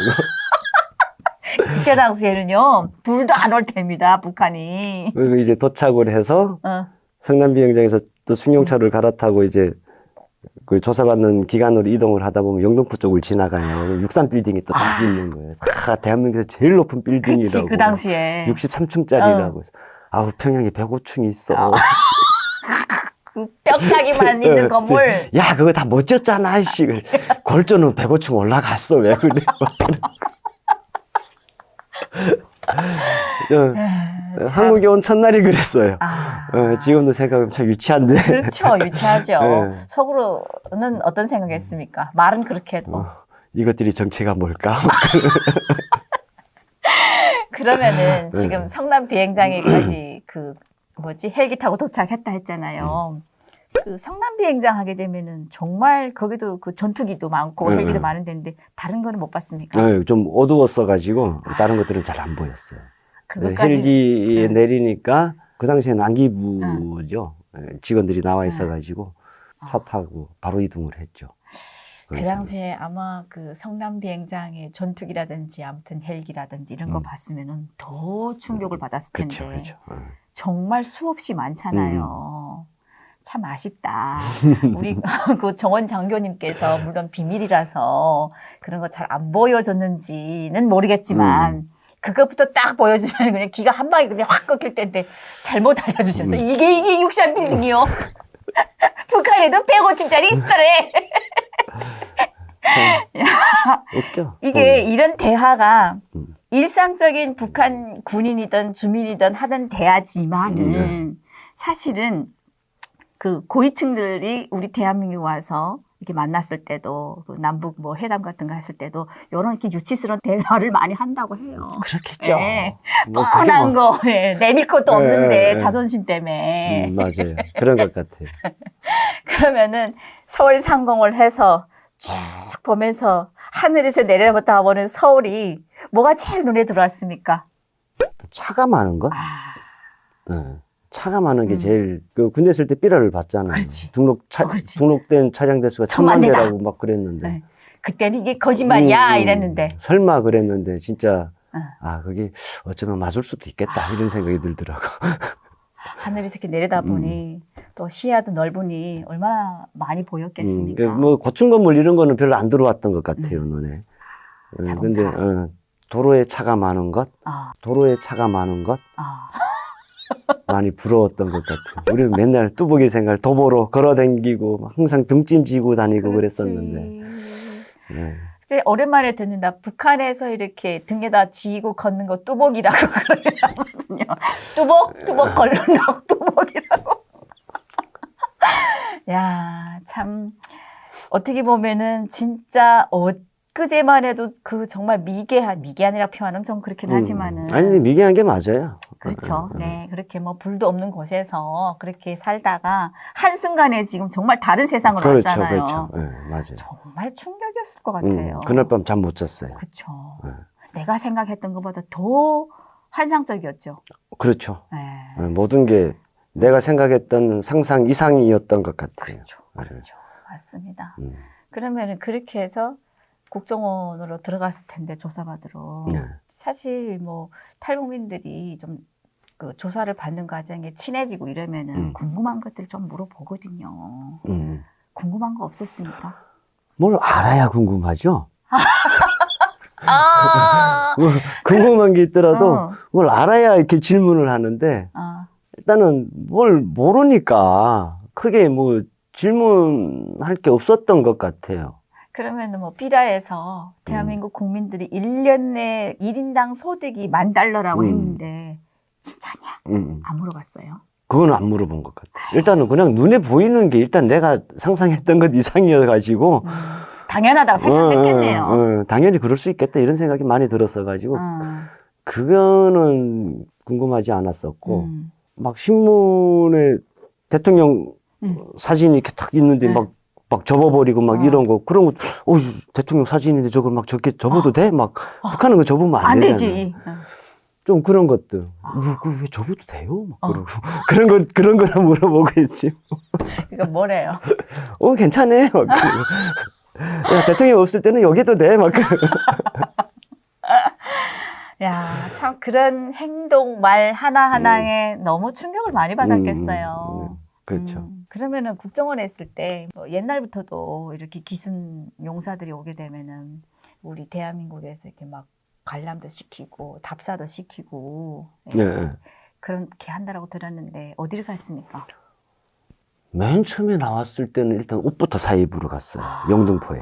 그때 당시에는요 불도 안 올 때입니다 북한이. 그리고 이제 도착을 해서 성남 비행장에서 또 승용차를 갈아타고 이제 그 조사받는 기관으로 이동을 하다 보면 영등포 쪽을 지나가요. 63 빌딩이 또 딱 있는 거예요. 다 대한민국에서 제일 높은 빌딩이라고. 그치, 그 당시에. 63층짜리라고. 평양에 105층이 있어. 그 뼈다귀만 있는 건물. 야, 그거 다 멋졌잖아, 씨. 골조는 105층 올라갔어, 왜 그래? 한국에 온 첫날이 그랬어요. 지금도 생각하면 참 유치한데. 그렇죠, 유치하죠. 속으로는 어떤 생각했습니까? 말은 그렇게 해도. 이것들이 정체가 뭘까? 그러면은 지금 성남 비행장에까지 헬기 타고 도착했다 했잖아요. 그 성남 비행장 하게 되면은 정말 거기도 그 전투기도 많고 헬기도 많은 데인데 다른 거는 못 봤습니까? 좀 어두웠어가지고 다른 것들은 잘 안 보였어요. 그것까지. 헬기에 내리니까 그 당시에는 안기부죠. 직원들이 나와 있어가지고 차 타고 바로 이동을 했죠. 그 당시에 아마 그 성남 비행장의 전투기라든지 아무튼 헬기라든지 이런 거 봤으면은 더 충격을 받았을 텐데. 그렇죠. 정말 수없이 많잖아요. 참 아쉽다. 우리 그 정원 장교님께서 물론 비밀이라서 그런 거 잘 안 보여줬는지는 모르겠지만 그것부터 딱 보여주면 그냥 기가 한 방에 그냥 확 꺾일 텐데 잘못 알려주셨어요. 이게 63 빌딩이요. 북한에도 105층짜리 있어래. 웃겨. 이게 이런 대화가 일상적인 북한 군인이든 주민이든 하던 대화지만은 사실은 그 고위층들이 우리 대한민국에 와서 이렇게 만났을 때도 그 남북 뭐 회담 같은 거 했을 때도 이런 이렇게 유치스러운 대화를 많이 한다고 해요. 그렇겠죠. 네. 뭐 뻔한 거 내밀 것도 없는데 예. 자존심 때문에. 맞아요. 그런 것 같아요. 그러면은 서울 상공을 해서 쭉 보면서 하늘에서 내려다 보는 서울이 뭐가 제일 눈에 들어왔습니까? 차가 많은 것? 차가 많은 게 제일 그 군대 있을 때 삐라를 봤잖아요. 그렇지. 등록된 차량 대수가 1000만 대라고 막 그랬는데. 네. 그때는 이게 거짓말이야 이랬는데. 설마 그랬는데 진짜 그게 어쩌면 맞을 수도 있겠다 이런 생각이 들더라고. 하늘에서 이렇게 내려다보니 또 시야도 넓으니 얼마나 많이 보였겠습니까? 뭐 고층 건물 이런 거는 별로 안 들어왔던 것 같아요, 눈에. 자동차. 근데 도로에 차가 많은 것, 도로에 차가 많은 것 많이 부러웠던 것 같아요. 우리는 맨날 뚜벅이 생활 도보로 걸어다니고 항상 등짐지고 다니고 그랬었는데. 네. 이제 오랜만에 듣는다. 북한에서 이렇게 등에다 지고 걷는 거 뚜벅이라고 그러거든요. 뚜벅 걸른다고 뚜벅이라고. 야, 참 어떻게 보면은 진짜 엊그제만 해도 그 정말 미개한이라 표현하면 좀 그렇긴 하지만은. 아니, 미개한 게 맞아요. 그렇죠. 네. 그렇게 뭐 불도 없는 곳에서 그렇게 살다가 한순간에 지금 정말 다른 세상으로 그렇죠, 왔잖아요. 그렇죠. 네, 맞아요. 정말 충격이 충격이었을 것 같아요. 그날 밤 잠 못 잤어요. 그쵸. 네. 내가 생각했던 것보다 더 환상적이었죠. 그렇죠. 네. 모든 게 내가 생각했던 상상 이상이었던 것 같아요. 그렇죠. 그렇죠. 맞습니다. 음. 그러면 그렇게 해서 국정원으로 들어갔을 텐데 조사받으러. 네. 사실 뭐 탈북민들이 좀 그 조사를 받는 과정에 친해지고 이러면은 궁금한 것들 좀 물어보거든요. 궁금한 거 없었습니까? 뭘 알아야 궁금하죠? 아, 뭐 궁금한 게 있더라도 어. 뭘 알아야 이렇게 질문을 하는데 일단은 뭘 모르니까 크게 뭐 질문할 게 없었던 것 같아요. 그러면 뭐 비라에서 대한민국 국민들이 1년 내 1인당 소득이 $10,000라고 했는데 진짜냐? 안 물어봤어요. 그건 안 물어본 것 같아요. 일단은 그냥 눈에 보이는 게 일단 내가 상상했던 것 이상이어가지고 당연하다고 생각했겠네요. 당연히 그럴 수 있겠다 이런 생각이 많이 들었어가지고 그거는 궁금하지 않았었고 막 신문에 대통령 사진이 이렇게 탁 있는데 막 접어버리고 막 이런 거 그런 거 대통령 사진인데 저걸 막 저렇게 접어도 돼? 막 북한은 거 접으면 안 되잖아요. 되지. 좀 그런 것들. 왜 접어도 돼요? 막 그러고 그런 거나 물어보고 있지. 그러니까 뭐래요? 괜찮네. 막 야, 대통령 없을 때는 여기도 돼. 막 야, 참 그런 행동, 말 하나하나에 너무 충격을 많이 받았겠어요. 그렇죠. 그러면은 국정원에 있을 때 뭐 옛날부터도 이렇게 기순 용사들이 오게 되면은 우리 대한민국에서 이렇게 막 관람도 시키고 답사도 시키고 네. 그렇게 한다라고 들었는데 어디를 갔습니까? 맨 처음에 나왔을 때는 일단 옷부터 사입으로 갔어요. 영등포에.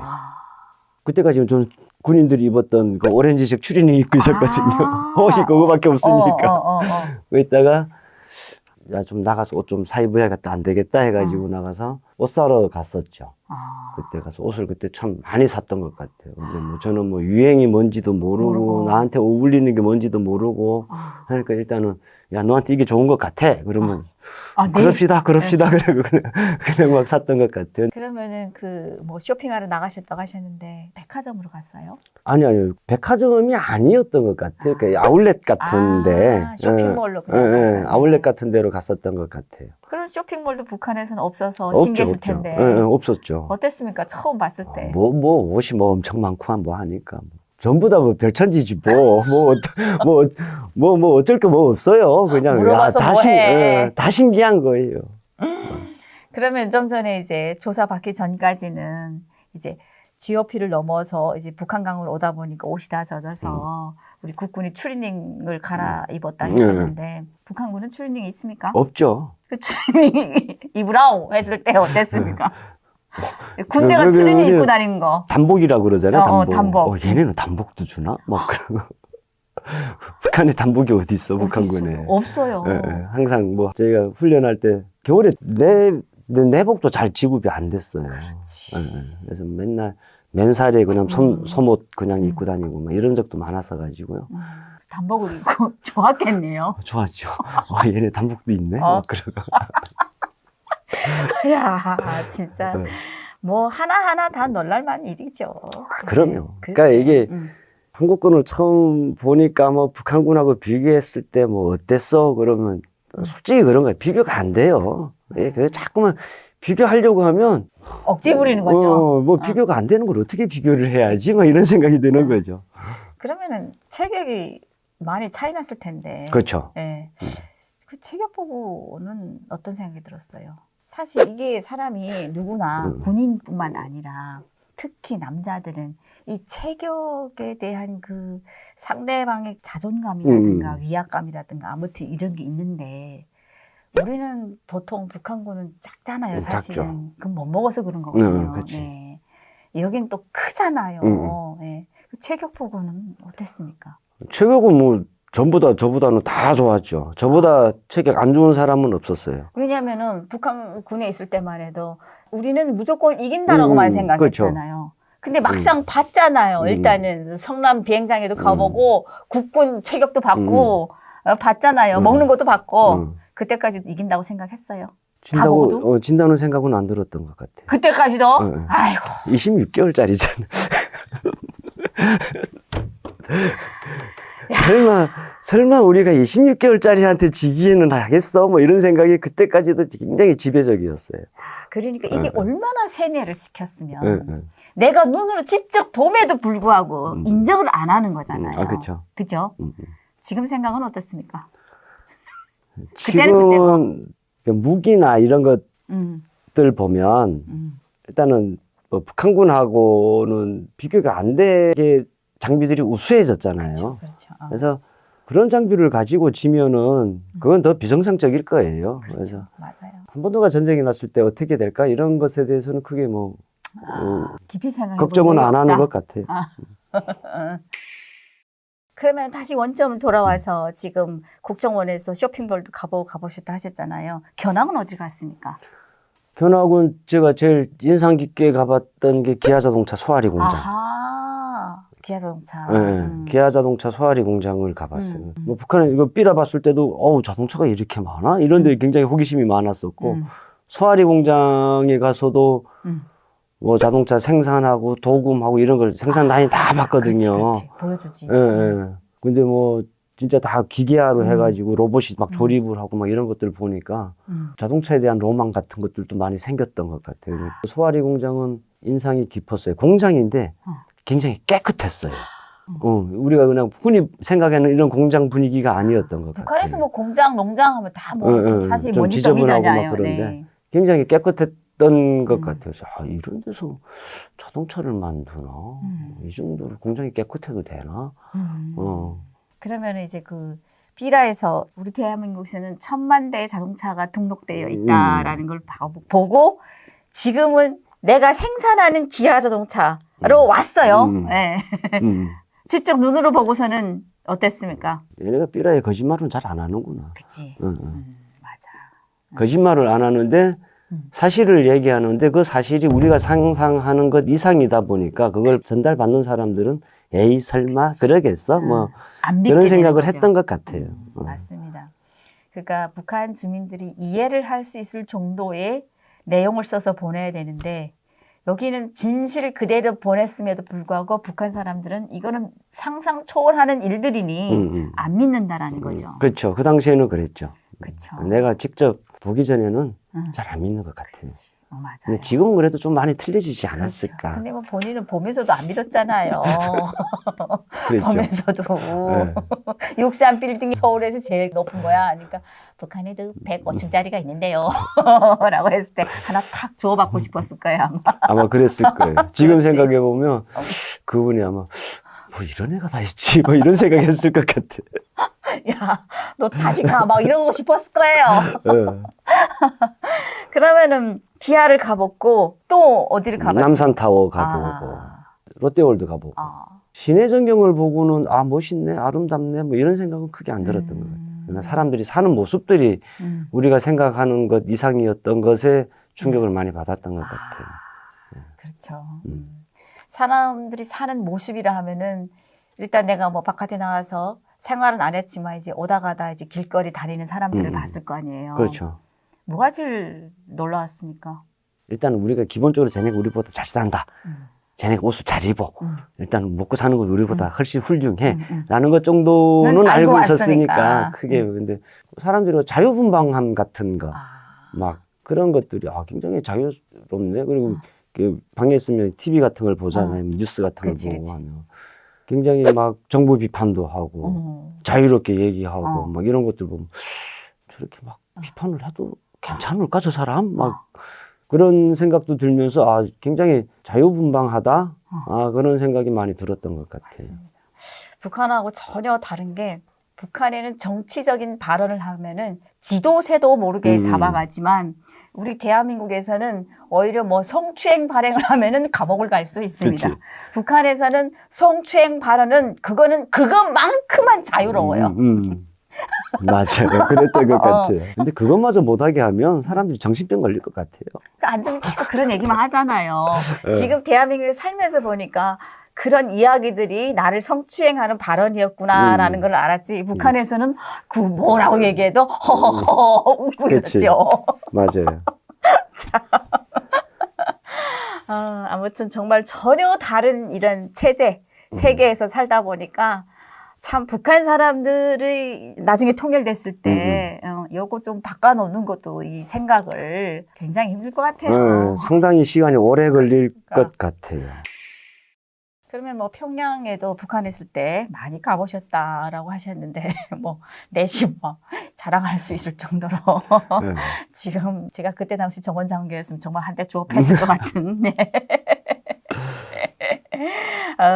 그때까지 저는 군인들이 입었던 그 오렌지색 추리닝 입고 있었거든요. 옷이 그거밖에 없으니까. 그 있다가 야, 좀 나가서 옷 좀 사입어야겠다. 안 되겠다 해가지고 나가서 옷 사러 갔었죠. 그때 가서 옷을 그때 참 많이 샀던 것 같아요. 근데 뭐 저는 뭐 유행이 뭔지도 모르고 나한테 어울리는 게 뭔지도 모르고 하니까 일단은 야, 너한테 이게 좋은 것 같아. 그러면 그럽시다. 그러고 그냥 막 샀던 것 같아요. 그러면은 그 뭐 쇼핑하러 나가셨다고 하셨는데 백화점으로 갔어요? 아니요. 백화점이 아니었던 것 같아요. 그러니까 아울렛 같은데. 쇼핑몰로 그냥 갔어요. 아울렛 같은 데로 갔었던 것 같아요. 그런 쇼핑몰도 북한에서는 없어서 없죠, 신기했을 없죠. 텐데. 없었죠. 어땠습니까? 처음 봤을 때. 옷이 뭐 엄청 많고 뭐 하니까. 전부 다 뭐 별천지지 뭐 어쩔 게 뭐 없어요. 그냥 물어봐서 뭐해. 다 신기한 거예요. 그러면 좀 전에 이제 조사 받기 전까지는 이제 GOP를 넘어서 이제 북한강으로 오다 보니까 옷이 다 젖어서 우리 국군이 추리닝을 갈아입었다 했었는데 북한군은 추리닝이 있습니까? 없죠. 그 추리닝 입으라고 했을 때 어땠습니까? 군대가 추리닝 입고 다니는 거. 단복이라고 그러잖아요. 단복. 얘네는 단복도 주나? 막 그러고. 북한에 단복이 어디 있어, 북한군에. 없어요. 항상 뭐 저희가 훈련할 때 겨울에 내복도 잘 지급이 안 됐어요. 그렇지. 그래서 맨날 맨살에 그냥 속옷 그냥 입고 다니고 막 이런 적도 많았어 가지고요. 단복을 입고 좋았겠네요. 좋았죠. 얘네 단복도 있네. 그러고. 야, 진짜 뭐 하나하나 다 놀랄만 일이죠. 그럼요. 그러니까 이게 한국군을 처음 보니까 뭐 북한군하고 비교했을 때 뭐 어땠어? 그러면 솔직히 그런 거예요. 비교가 안 돼요. 그 자꾸만 비교하려고 하면 억지 부리는 거죠. 뭐 비교가 안 되는 걸 어떻게 비교를 해야지? 막 이런 생각이 드는 거죠. 그러면은 체격이 많이 차이 났을 텐데. 그렇죠. 네. 그 체격 보고는 어떤 생각이 들었어요? 사실 이게 사람이 누구나 군인뿐만 아니라 특히 남자들은 이 체격에 대한 그 상대방의 자존감이라든가 위압감이라든가 아무튼 이런 게 있는데 우리는 보통 북한군은 작잖아요, 사실은. 작죠. 그럼 못 먹어서 그런 거거든요. 그치. 네. 여긴 또 크잖아요. 네. 그 체격 보고는 어땠습니까? 체격은 뭐 전부 다 저보다는 다 좋았죠. 저보다 체격 안 좋은 사람은 없었어요. 왜냐면은 북한군에 있을 때만 해도 우리는 무조건 이긴다라고만 생각했잖아요. 그렇죠. 근데 막상 봤잖아요. 일단은 성남 비행장에도 가보고 국군 체격도 받고 봤잖아요. 먹는 것도 받고 그때까지도 이긴다고 생각했어요. 진다고, 진다는 생각은 안 들었던 것 같아요. 그때까지도? 아이고. 26개월짜리잖아. 설마 우리가 26개월짜리한테 지기에는 하겠어? 뭐 이런 생각이 그때까지도 굉장히 지배적이었어요. 그러니까 이게 얼마나 세뇌를 시켰으면 내가 눈으로 직접 봄에도 불구하고 인정을 안 하는 거잖아요. 그렇죠. 그죠? 지금 생각은 어떻습니까? 지금은 무기나 이런 것들 보면 일단은 뭐 북한군하고는 비교가 안 되게 장비들이 우수해졌잖아요. 그렇죠. 그래서 그런 장비를 가지고 지면은 그건 더 비정상적일 거예요. 그렇죠. 그래서 맞아요. 한반도가 전쟁이 났을 때 어떻게 될까 이런 것에 대해서는 크게 뭐 깊이 생각해 걱정은 안 하는 것 같아요. 그러면 다시 원점 돌아와서 지금 국정원에서 쇼핑몰도 가보셨다 하셨잖아요. 견학은 어디 갔습니까? 견학은 제가 제일 인상 깊게 가봤던 게 기아자동차 소화리 공장. 아하, 기아자동차. 네, 기아자동차 소화리 공장을 가봤어요. 뭐 북한에 이거 삐라 봤을 때도 어우 자동차가 이렇게 많아? 이런 데 굉장히 호기심이 많았었고 소화리 공장에 가서도 뭐 자동차 생산하고 도금하고 이런 걸 생산 라인 다 봤거든요. 그렇지. 보여주지. 예, 예. 근데 뭐 진짜 다 기계화로 해가지고 로봇이 막 조립을 하고 막 이런 것들을 보니까 자동차에 대한 로망 같은 것들도 많이 생겼던 것 같아요. 소화리 공장은 인상이 깊었어요. 공장인데 굉장히 깨끗했어요. 우리가 그냥 흔히 생각하는 이런 공장 분위기가 아니었던 것 같아요. 북한에서 뭐 공장, 농장 하면 다 뭐 사실 좀 지저분하고 막 그런데 네. 굉장히 깨끗했던 것 같아요. 이런 데서 자동차를 만드나? 이 정도로 공장이 깨끗해도 되나? 그러면 이제 그 비라에서 우리 대한민국에서는 1,000만 대의 자동차가 등록되어 있다라는 걸 보고 지금은 내가 생산하는 기아 자동차로 왔어요. 네. 직접 눈으로 보고서는 어땠습니까? 얘네가 삐라의 거짓말은 잘 안 하는구나. 그치. 맞아. 거짓말을 안 하는데 사실을 얘기하는데 그 사실이 우리가 상상하는 것 이상이다 보니까 그걸 전달받는 사람들은 에이 설마 그러겠어? 뭐 안 믿게 그런 생각을 되는 거죠. 했던 것 같아요. 맞습니다. 그러니까 북한 주민들이 이해를 할 수 있을 정도의 내용을 써서 보내야 되는데 여기는 진실을 그대로 보냈음에도 불구하고 북한 사람들은 이거는 상상 초월하는 일들이니 안 믿는다라는 거죠. 그렇죠. 그 당시에는 그랬죠. 그렇죠. 내가 직접 보기 전에는 잘 안 믿는 것 같아요. 맞아요. 근데 지금은 그래도 좀 많이 틀려지지 그렇죠. 않았을까. 근데 뭐 본인은 보면서도 안 믿었잖아요. 그랬죠. 보면서도. 네. 63 빌딩이 서울에서 제일 높은 거야. 그러니까 북한에도 105층짜리가 있는데요. 라고 했을 때 하나 탁 주워받고 싶었을 거예요. 아마. 아마 그랬을 거예요. 지금 그렇지. 생각해보면 그분이 아마 뭐 이런 애가 다 있지 뭐 이런 생각했을 것 같아. 야, 너 다시 가. 막 이러고 싶었을 거예요. 네. 그러면은 기아를 가봤고 또 어디를 가봤어요? 남산타워 가보고 롯데월드 가보고 시내 전경을 보고는 아 멋있네 아름답네 뭐 이런 생각은 크게 안 들었던 것 같아요. 그러나 사람들이 사는 모습들이 우리가 생각하는 것 이상이었던 것에 충격을 많이 받았던 것 같아요. 그렇죠. 사람들이 사는 모습이라 하면은 일단 내가 뭐 바깥에 나와서 생활은 안 했지만 이제 오다 가다 이제 길거리 다니는 사람들을 봤을 거 아니에요. 그렇죠. 뭐가 제일 놀라웠습니까? 일단 우리가 기본적으로 쟤네가 우리보다 잘 산다. 쟤네가 옷을 잘 입어. 일단 먹고 사는 건 우리보다 훨씬 훌륭해. 라는 것 정도는 알고 있었으니까 크게. 근데 사람들이 자유분방함 같은 거, 막 그런 것들이 굉장히 자유롭네. 그리고 그 방에 있으면 TV 같은 걸 보잖아요. 뉴스 같은 걸 보고 하면. 굉장히 막 정부 비판도 하고 자유롭게 얘기하고 막 이런 것들 보면 저렇게 막 비판을 해도 괜찮을까 저 사람? 막 그런 생각도 들면서 굉장히 자유분방하다 그런 생각이 많이 들었던 것 같아요. 맞습니다. 북한하고 전혀 다른 게 북한에는 정치적인 발언을 하면은 지도새도 모르게 잡아가지만 우리 대한민국에서는 오히려 뭐 성추행 발행을 하면은 감옥을 갈 수 있습니다. 그치. 북한에서는 성추행 발언은 그것만큼만 자유로워요. 맞아요. 그랬던 것 같아요. 근데 그것마저 못하게 하면 사람들이 정신병 걸릴 것 같아요. 그러니까 앉아서 계속 그런 얘기만 하잖아요. 지금 대한민국에 살면서 보니까 그런 이야기들이 나를 성추행하는 발언이었구나라는 걸 알았지. 북한에서는 그 뭐라고 얘기해도 허허허 웃고 그치. 있죠. 맞아요. 아무튼 정말 전혀 다른 이런 체제, 세계에서 살다 보니까 참 북한 사람들이 나중에 통일됐을 때 요거 좀 바꿔놓는 것도 이 생각을 굉장히 힘들 것 같아요. 상당히 시간이 오래 걸릴 그러니까. 것 같아요. 그러면 뭐 평양에도 북한 있을 때 많이 가보셨다라고 하셨는데 뭐 내심 뭐 자랑할 수 있을 정도로 네. 지금 제가 그때 당시 정원 장교였으면 정말 한 대 주워 팼을 것 같은 네.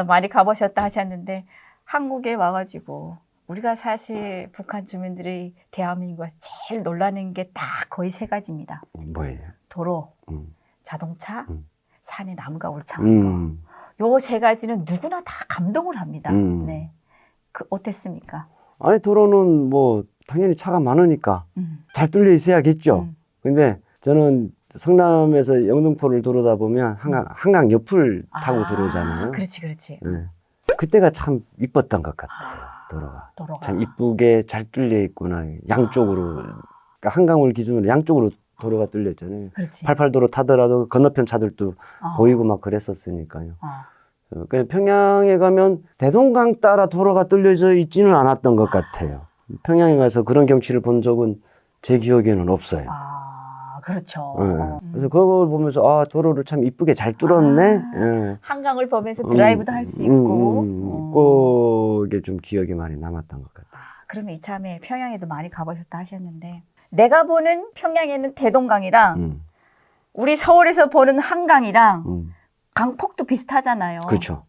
많이 가보셨다 하셨는데 한국에 와가지고 우리가 사실 북한 주민들이 대한민국에서 제일 놀라는 게 딱 거의 세 가지입니다. 뭐예요? 도로, 음. 자동차, 음. 산에 나무가 울창한 거. 요 세 가지는 누구나 다 감동을 합니다. 네. 그 어땠습니까? 아니 도로는 뭐 당연히 차가 많으니까 잘 뚫려 있어야겠죠. 근데 저는 성남에서 영등포를 들어오다 보면 한강 옆을 타고 들어오잖아요. 그렇지, 그렇지. 네. 그때가 참 이뻤던 것 같아요. 도로가. 참 이쁘게 잘 뚫려 있구나. 양쪽으로. 그러니까 한강을 기준으로 양쪽으로 도로가 뚫려 있잖아요. 그렇지. 88도로 타더라도 건너편 차들도 보이고 막 그랬었으니까요. 그래서 평양에 가면 대동강 따라 도로가 뚫려져 있지는 않았던 것 같아요. 평양에 가서 그런 경치를 본 적은 제 기억에는 없어요. 그렇죠. 그래서 그걸 보면서 도로를 참 이쁘게 잘 뚫었네. 한강을 보면서 드라이브도 할 수 있고. 그게 좀 기억에 많이 남았던 것 같아요. 그러면 이참에 평양에도 많이 가보셨다 하셨는데 내가 보는 평양에는 대동강이랑 우리 서울에서 보는 한강이랑 강폭도 비슷하잖아요. 그렇죠.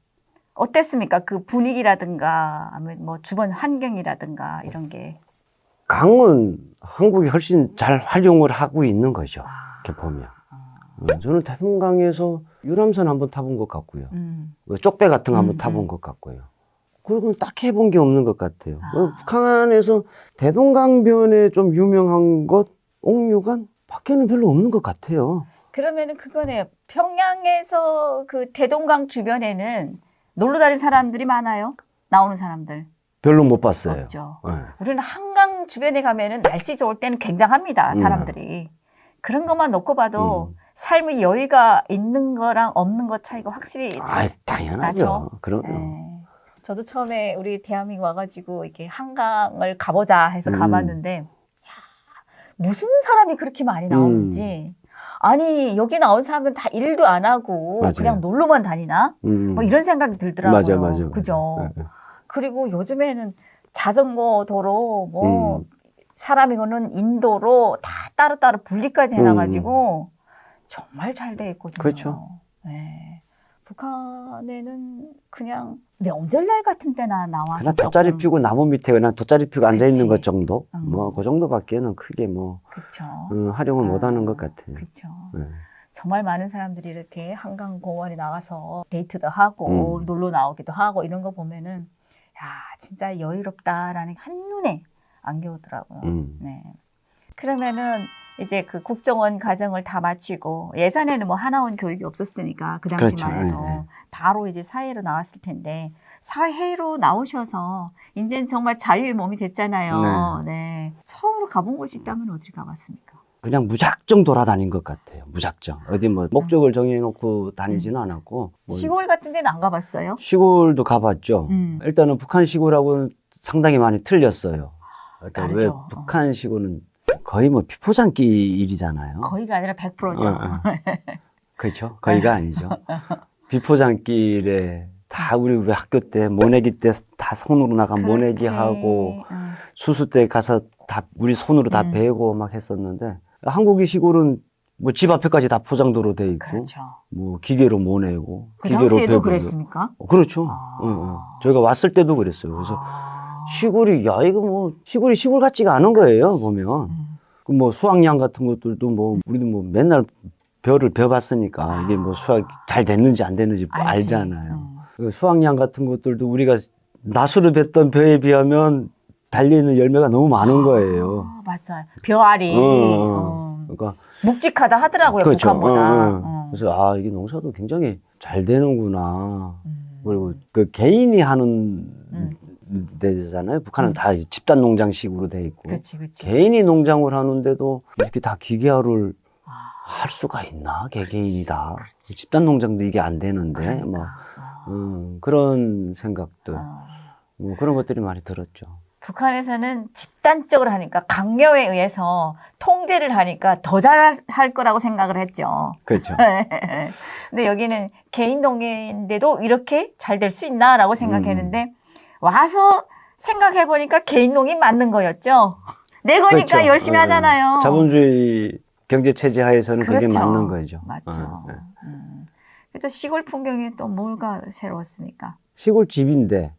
어땠습니까? 그 분위기라든가 아니면 뭐 주변 환경이라든가 이런 게. 강은 한국이 훨씬 잘 활용을 하고 있는 거죠. 이렇게 보면. 저는 대동강에서 유람선 한번 타본 것 같고요. 쪽배 같은 거 한번 타본 것 같고요. 그리고 딱히 해본 게 없는 것 같아요. 북한에서 대동강변에 좀 유명한 것, 옥류관 밖에는 별로 없는 것 같아요. 그러면은 그거네요. 평양에서 그 대동강 주변에는 놀러 다니는 사람들이 많아요? 나오는 사람들? 별로 못 봤어요. 없죠. 네. 우리는 한강 주변에 가면은 날씨 좋을 때는 굉장합니다. 사람들이. 그런 것만 놓고 봐도 삶의 여유가 있는 거랑 없는 것 차이가 확실히 당연하죠. 나죠. 그럼요. 네. 저도 처음에 우리 대한민국 와가지고 이렇게 한강을 가보자 해서 가봤는데 야, 무슨 사람이 그렇게 많이 나오는지 아니 여기 나온 사람들은 다 일도 안 하고 맞아요. 그냥 놀러만 다니나? 뭐 이런 생각이 들더라고요. 맞아. 그죠? 그리고 요즘에는 자전거 도로 뭐 사람이고는 인도로 다 따로따로 분리까지 해놔가지고 정말 잘 돼 있거든요. 그렇죠. 네. 북한에는 그냥 명절날 같은 때나 나와서 그냥 돗자리 피고 나무 밑에 그냥 돗자리 피고 앉아 있는 것 그치. 정도? 뭐 그 정도밖에는 크게 뭐 그쵸. 활용을 못 하는 것 같아요. 그쵸. 네. 정말 많은 사람들이 이렇게 한강공원에 나가서 데이트도 하고 놀러 나오기도 하고 이런 거 보면은 야 진짜 여유롭다라는 한눈에 안겨오더라고요. 네. 그러면은 이제 그 국정원 과정을 다 마치고 예산에는 뭐 하나원 교육이 없었으니까 그 당시만 그렇죠. 해도 네. 바로 이제 사회로 나왔을 텐데 사회로 나오셔서 이제는 정말 자유의 몸이 됐잖아요. 네. 처음으로 가본 곳이 있다면 어디를 가봤습니까? 그냥 무작정 돌아다닌 것 같아요. 무작정. 어디 뭐 목적을 정해놓고 다니지는 않았고. 뭐 시골 같은 데는 안 가봤어요? 시골도 가봤죠. 일단은 북한 시골하고는 상당히 많이 틀렸어요. 그러니까 왜 다르죠. 북한 시골은 거의 뭐 비포장기 일이잖아요. 거의가 아니라 100%죠. 그렇죠. 거의가 아니죠. 비포장길에 다 우리 왜 학교 때 모내기 때 다 손으로 나간 모내기 하고 수수 때 가서 다 우리 손으로 다 베고 막 했었는데 한국의 시골은 뭐 집 앞에까지 다 포장도로 돼 있고 그렇죠. 뭐 기계로 모내고 그 기계로 당시에도 베고 그랬습니까? 그렇죠. 저희가 왔을 때도 그랬어요. 그래서 시골이 야 이거 뭐 시골이 시골 같지가 않은 거예요 보면. 그 뭐 수확량 같은 것들도 뭐 우리도 뭐 맨날 벼를 벼봤으니까 이게 뭐 수확 잘 됐는지 안 됐는지 알잖아요. 그 수확량 같은 것들도 우리가 낫으로 뱄던 벼에 비하면 달려있는 열매가 너무 많은 거예요. 맞아요. 벼알이 그러니까 묵직하다 하더라고요. 그렇죠. 북한보다. 그래서 이게 농사도 굉장히 잘 되는구나. 그리고 그 개인이 하는 데잖아요. 북한은 다 집단 농장식으로 돼 있고. 그렇지, 그렇지. 개인이 농장을 하는데도 이렇게 다 기계화를 할 수가 있나? 개개인이다. 집단 농장도 이게 안 되는데, 그러니까. 뭐, 그런 생각들, 뭐 그런 것들이 많이 들었죠. 북한에서는 집단적으로 하니까 강요에 의해서 통제를 하니까 더 잘할 거라고 생각을 했죠. 그렇죠. 근데 여기는 개인 농인데도 이렇게 잘 될 수 있나라고 생각했는데 와서 생각해 보니까 개인 농이 맞는 거였죠. 내 거니까 그렇죠. 열심히 하잖아요. 자본주의 경제 체제 하에서는 그게 그렇죠. 맞는 거죠. 맞죠. 또 시골 풍경이 또 뭐가 새로웠습니까? 시골 집인데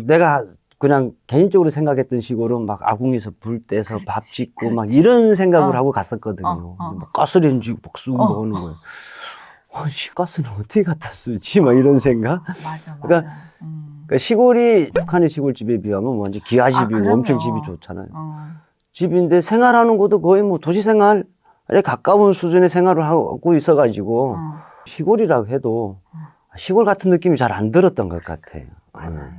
내가 그냥 개인적으로 생각했던 시골은 막 아궁이에서 불 떼서 밥 짓고 막 이런 생각을 하고 갔었거든요. 막 가스레인지 막 쓰고 먹는 거예요. 가스는 어떻게 갖다 쓰지? 막 이런 생각. 맞아. 그러니까 시골이 북한의 시골집에 비하면 완전 기아집이고 그럼요. 엄청 집이 좋잖아요. 집인데 생활하는 것도 거의 뭐 도시 생활에 가까운 수준의 생활을 하고 있어가지고 시골이라고 해도 시골 같은 느낌이 잘 안 들었던 것 같아요. 맞아요.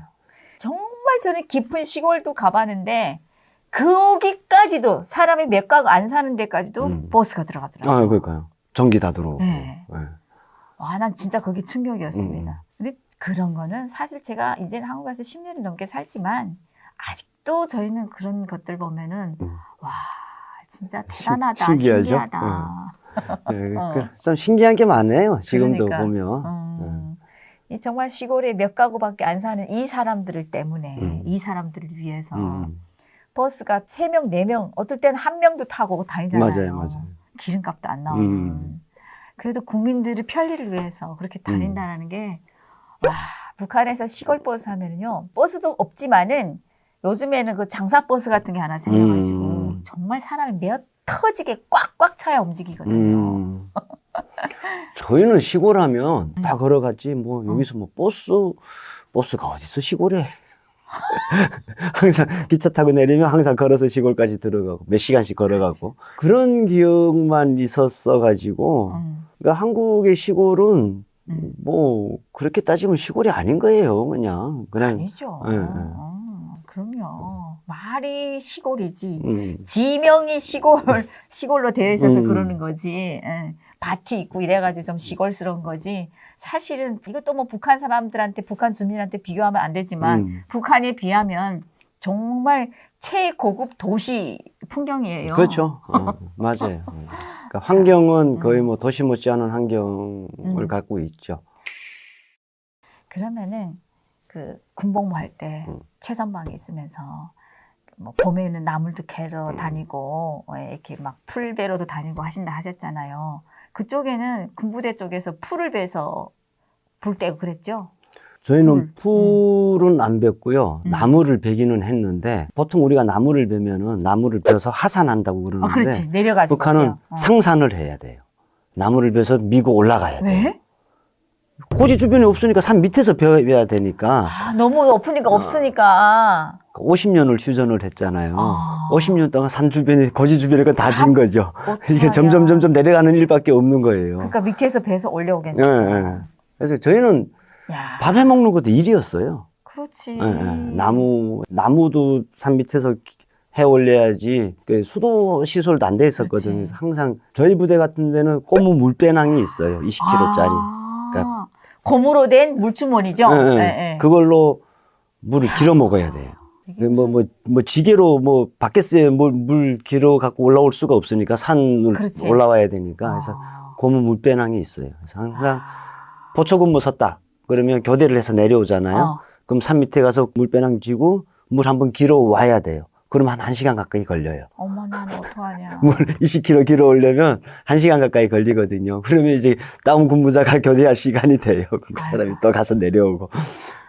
정말 저는 깊은 시골도 가봤는데 거기까지도 사람이 몇 가구 안 사는 데까지도 버스가 들어가더라고요. 그러니까요. 전기 다 들어오고. 네. 와, 난 진짜 거기 충격이었습니다. 근데 그런 거는 사실 제가 이제는 한국에서 10년이 넘게 살지만 아직도 저희는 그런 것들 보면은 와, 진짜 대단하다, 신기하죠? 신기하다. 좀 신기한 게 많네요. 지금도 그러니까. 보면. 이 정말 시골에 몇 가구밖에 안 사는 이 사람들을 때문에 이 사람들을 위해서 버스가 3명, 4명, 어떨 때는 1명도 타고 다니잖아요. 맞아요. 기름값도 안 나오는. 그래도 국민들의 편리를 위해서 그렇게 다닌다는 게 와, 북한에서 시골 버스 하면은요. 버스도 없지만은 요즘에는 그 장사 버스 같은 게 하나 생겨가지고 정말 사람이 메어 터지게 꽉꽉 차야 움직이거든요. 저희는 시골 하면 다 걸어갔지 뭐 여기서 뭐 버스가 어딨어 시골에. 항상 기차 타고 내리면 항상 걸어서 시골까지 들어가고 몇 시간씩 걸어가고 그런 기억만 있었어 가지고 그러니까 한국의 시골은 뭐 그렇게 따지면 시골이 아닌 거예요. 그냥 아니죠. 예. 그럼요. 말이 시골이지. 지명이 시골로 되어 있어서 그러는 거지. 예. 밭이 있고 이래가지고 좀 시골스러운 거지. 사실은 이것도 뭐 북한 사람들한테, 북한 주민한테 비교하면 안 되지만 북한에 비하면 정말 최고급 도시 풍경이에요. 그렇죠. 맞아요. 그러니까 환경은 거의 뭐 도시 못지않은 환경을 갖고 있죠. 그러면은 그 군복무 할 때 최전방에 있으면서 뭐 봄에는 나물도 캐러 다니고 이렇게 막 풀 베러도 다니고 하신다 하셨잖아요. 그쪽에는 군부대 쪽에서 풀을 베서 불 떼고 그랬죠? 저희는 풀은 안 뱄고요. 나무를 베기는 했는데 보통 우리가 나무를 베면은 나무를 베서 하산한다고 그러는데 그렇지. 내려가지고. 북한은 상산을 해야 돼요. 나무를 베서 미고 올라가야 돼요. 왜? 고지 주변에 없으니까 산 밑에서 베야 되니까 너무 높으니까 없으니까. 50년을 휴전을 했잖아요. 50년 동안 산 주변에 고지 주변에 다 진 거죠. 이게 점점 내려가는 일밖에 없는 거예요. 그러니까 밑에서 배서 올려오겠네. 그래서 저희는 야. 밥 해 먹는 것도 일이었어요. 그렇지. 나무도 산 밑에서 해 올려야지. 수도 시설도 안 돼 있었거든요. 그렇지. 항상 저희 부대 같은 데는 고무 물배낭이 있어요. 20kg짜리. 그러니까 고무로 된 물주머니죠. 그걸로 물을 길어 먹어야 돼요. 뭐 지게로 뭐 바켓스에 물 길어 갖고 올라올 수가 없으니까 산을 그렇지. 올라와야 되니까 그래서 고무 물배낭이 있어요. 그래서 항상 보초근무 섰다. 그러면 교대를 해서 내려오잖아요. 그럼 산 밑에 가서 물배낭 쥐고 물 한번 길어 와야 돼요. 그러면 한 1시간 가까이 걸려요. 어머, 난 어떡하냐. 물 20kg 길어 오려면 1시간 가까이 걸리거든요. 그러면 이제 다운 군부자가 교대할 시간이 돼요. 그 사람이 또 가서 내려오고.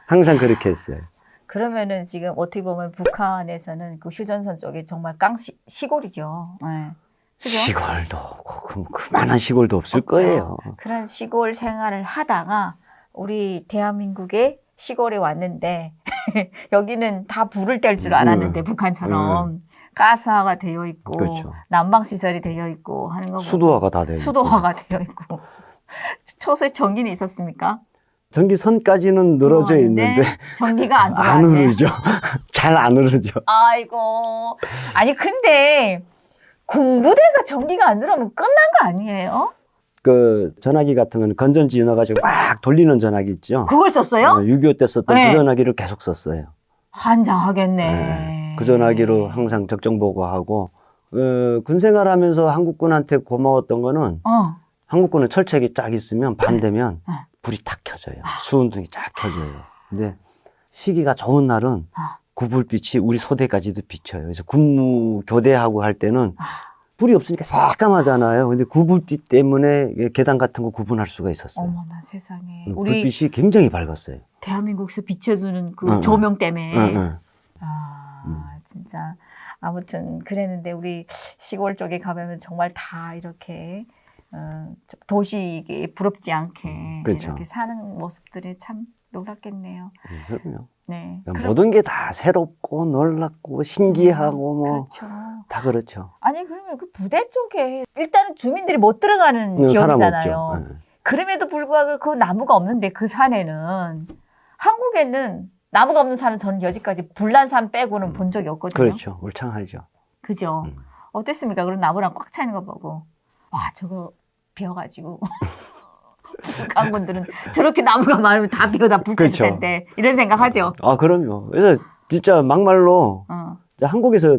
항상 그렇게 했어요. 그러면은 지금 어떻게 보면 북한에서는 그 휴전선 쪽이 정말 시골이죠. 네. 그죠? 시골도 없고, 그만한 시골도 없을 없죠. 거예요. 그런 시골 생활을 하다가 우리 대한민국의 시골에 왔는데 여기는 다 불을 뗄 줄 알았는데 북한처럼 가스화가 되어 있고 그렇죠. 난방시설이 되어 있고 하는 거 수도화가 다 되고. 수도화가 되어 있고 초소에 전기는 있었습니까? 전기선까지는 늘어져 있는데 전기가 안 안 들어가지. 흐르죠. 잘 안 흐르죠. 아이고. 아니 근데 군부대가 전기가 안 들어오면 끝난 거 아니에요? 그 전화기 같은 거는 건전지 넣어가지고 막 돌리는 전화기 있죠. 그걸 썼어요? 6.25 때 썼던 네. 그 전화기를 계속 썼어요. 환장하겠네. 그 전화기로 항상 적정 보고하고 군 생활하면서 한국군한테 고마웠던 거는 한국군은 철책이 쫙 있으면 밤 되면 불이 탁 켜져요. 수은등이 쫙 켜져요. 근데 시기가 좋은 날은 구불빛이 우리 소대까지도 비쳐요. 그래서 군무 교대하고 할 때는 불이 없으니까 새까마잖아요. 근데 구불빛 때문에 계단 같은 거 구분할 수가 있었어요. 어머나 세상에. 우리 불빛이 굉장히 밝았어요. 대한민국에서 비춰주는 그 조명 때문에. 진짜. 아무튼 그랬는데 우리 시골 쪽에 가면 정말 다 이렇게 도시에 부럽지 않게 그렇죠. 이렇게 사는 모습들이 참 놀랍겠네요. 그럼요. 네. 모든 게 다 새롭고 놀랍고 신기하고 뭐 그렇죠. 다 그렇죠. 아니 그러면 그 부대 쪽에 일단은 주민들이 못 들어가는 사람 지역이잖아요. 없죠. 그럼에도 불구하고 그 나무가 없는데 그 산에는 한국에는 나무가 없는 산은 저는 여지까지 불난 산 빼고는 본 적이 없거든요. 그렇죠. 울창하죠. 그죠? 어땠습니까? 그런 나무랑 꽉 차 있는 거 보고 와 저거 비어가지고 북한 분들은 저렇게 나무가 많으면 다 비어다 불 켜질 그렇죠. 텐데 이런 생각하죠. 아 그럼요. 그래서 진짜 막말로 한국에서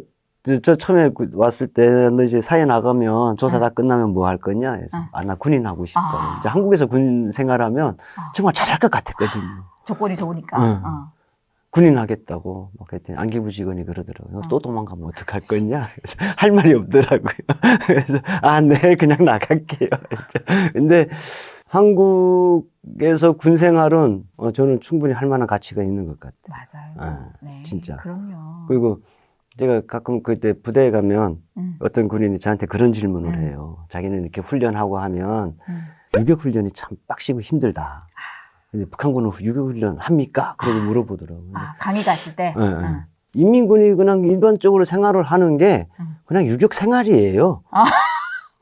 저 처음에 왔을 때 너 이제 사회 나가면 조사 다 끝나면 뭐 할 거냐 해서 나 군인 하고 싶다. 이제 한국에서 군 생활하면 정말 잘할 것 같았거든요. 조건이 좋으니까. 군인 하겠다고 막 했더니 안기부 직원이 그러더라고요. 또 도망가면 어떡할 거냐? 그래서 할 말이 없더라고요. 그래서 네 그냥 나갈게요. 근데 한국에서 군 생활은 저는 충분히 할 만한 가치가 있는 것 같아요. 맞아요. 네, 진짜. 그럼요. 그리고 제가 가끔 그때 부대에 가면 어떤 군인이 저한테 그런 질문을 해요. 자기는 이렇게 훈련하고 하면 유격 훈련이 참 빡시고 힘들다. 근데 북한군은 유격 훈련 합니까? 그러고 물어보더라고요. 강의 갔을 때. 인민군이 그냥 일반적으로 생활을 하는 게 그냥 유격 생활이에요.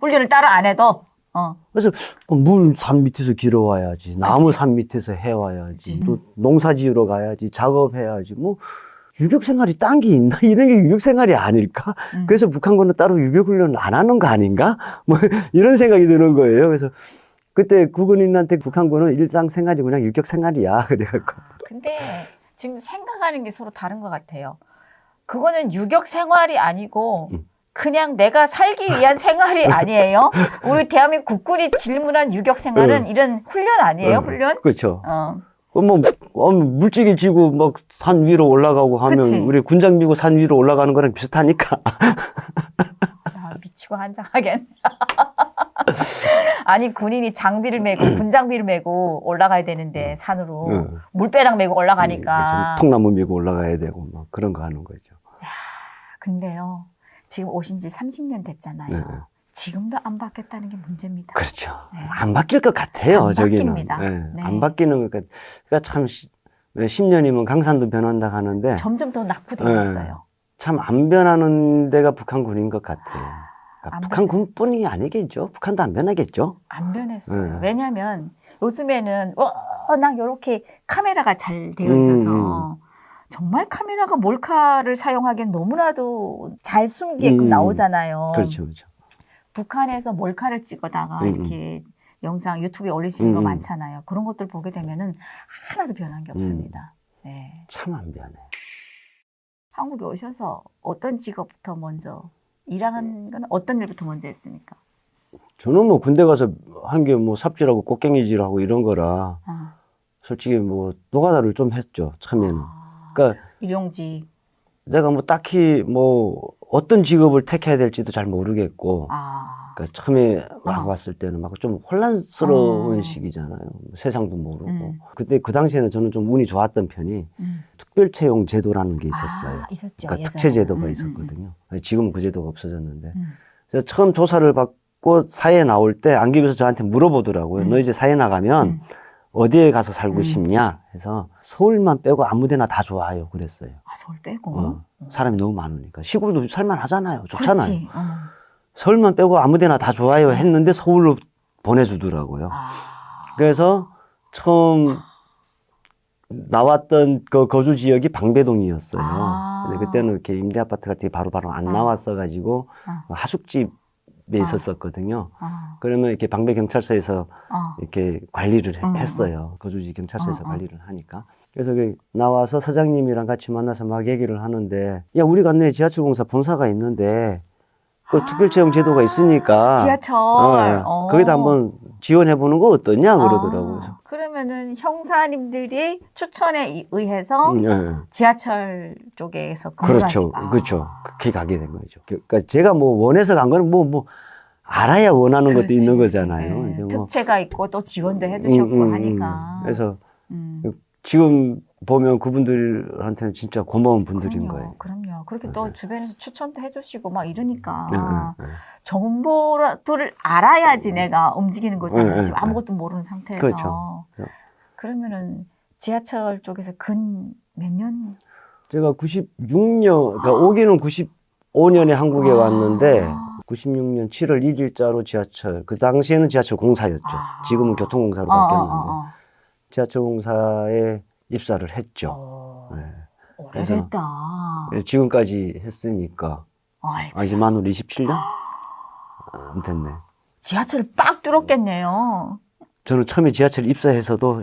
훈련을 따로 안 해도. 그래서 물 산 밑에서 길어와야지, 나무 산 밑에서 해와야지, 또 농사 지으러 가야지, 작업해야지, 뭐 유격 생활이 딴 게 있나? 이런 게 유격 생활이 아닐까? 그래서 북한군은 따로 유격 훈련을 안 하는 거 아닌가? 뭐 이런 생각이 드는 거예요. 그래서 그때 국군인한테 북한군은 일상 생활이 그냥 유격 생활이야. 그래갖고. 근데 지금 생각하는 게 서로 다른 것 같아요. 그거는 유격 생활이 아니고 그냥 내가 살기 위한 생활이 아니에요. 우리 대한민국 국군이 질문한 유격 생활은 이런 훈련 아니에요? 훈련? 그렇죠. 물질이 지고 막 산 위로 올라가고 하면 그치? 우리 군장 미고 산 위로 올라가는 거랑 비슷하니까. 미치고 한장하겠네. 아니 군인이 장비를 메고 군장비를 메고 올라가야 되는데 산으로 물배랑 메고 올라가니까. 통나무 미고 올라가야 되고 막 그런 거 하는 거죠. 근데요. 지금 오신 지 30년 됐잖아요. 네. 지금도 안 바뀌었다는 게 문제입니다. 그렇죠. 네. 안 바뀔 것 같아요. 안 저기는. 바뀝니다. 네. 안 바뀌는 것 같아요. 그러니까 참 10년이면 강산도 변한다 하는데 점점 더 낙후되고 있어요. 참 안 변하는 데가 북한군인 것 같아요. 그러니까 안 북한군뿐이 아니겠죠. 북한도 안 변하겠죠. 안 변했어요. 왜냐하면 요즘에는 워낙 이렇게 카메라가 잘 되어 있어서 정말 카메라가 몰카를 사용하기엔 너무나도 잘 숨기게끔 나오잖아요. 그렇죠, 그렇죠. 북한에서 몰카를 찍어다가 이렇게 영상 유튜브에 올리시는 거 많잖아요. 그런 것들 보게 되면은 하나도 변한 게 없습니다. 네. 참 안 변해. 한국에 오셔서 어떤 직업부터 먼저 일하는 건 어떤 일부터 먼저 했습니까? 저는 뭐 군대 가서 한 게 뭐 삽질하고 꽃갱이질하고 이런 거라 솔직히 뭐 노가다를 좀 했죠, 처음에는. 그러니까 일용직. 내가 뭐 딱히 뭐 어떤 직업을 택해야 될지도 잘 모르겠고 그러니까 처음에 막 왔을 때는 막 좀 혼란스러운 시기잖아요. 세상도 모르고. 그때 그 당시에는 저는 좀 운이 좋았던 편이 특별채용 제도라는 게 있었어요. 있었죠. 그러니까 특채 제도가 있었거든요. 지금은 그 제도가 없어졌는데. 그래서 처음 조사를 받고 사회에 나올 때 안기부에서 저한테 물어보더라고요. 너 이제 사회 나가면 어디에 가서 살고 싶냐 해서 서울만 빼고 아무 데나 다 좋아요 그랬어요. 서울 빼고? 사람이 너무 많으니까. 시골도 살만하잖아요. 좋잖아요. 그렇지. 서울만 빼고 아무 데나 다 좋아요 했는데 서울로 보내주더라고요. 그래서 처음 나왔던 그 거주 지역이 방배동이었어요. 아. 근데 그때는 이렇게 임대 아파트 같은 게 바로바로 안 나왔어가지고 하숙집에 있었었거든요. 그러면 이렇게 방배 경찰서에서 이렇게 관리를 했어요. 거주지 경찰서에서 관리를 하니까. 그래서 나와서 사장님이랑 같이 만나서 막 얘기를 하는데, 야, 우리 관내에 지하철공사 본사가 있는데, 그 특별채용 제도가 있으니까. 지하철. 거기다 한번 지원해보는 거 어떠냐? 그러더라고요. 그러면은 형사님들이 추천에 의해서 지하철 쪽에서 그렇죠. 그렇죠. 그렇게 가게 된 거죠. 그러니까 제가 뭐 원해서 간 거는 뭐 알아야 원하는 것도 있는 거잖아요. 네. 뭐 특채가 있고 또 지원도 해주셨고 하니까. 그래서 지금 보면 그분들한테는 진짜 고마운 분들인 거예요. 그럼요. 그렇게 또 주변에서 추천도 해주시고 막 이러니까 정보를 알아야지 내가 움직이는 거잖아요. 지금 아무것도 모르는 상태에서. 그렇죠. 그러면은 지하철 쪽에서 근 몇 년? 제가 96년, 그러니까 오기는 95년에 한국에 왔는데 96년 7월 1일자로 지하철, 그 당시에는 지하철 공사였죠. 지금은 교통공사로 바뀌었는데 지하철 공사에 입사를 했죠. 네. 오래됐다. 지금까지 했으니까 이제 만으로 27년? 안 됐네. 지하철을 빡 뚫었겠네요. 저는 처음에 지하철 입사해서도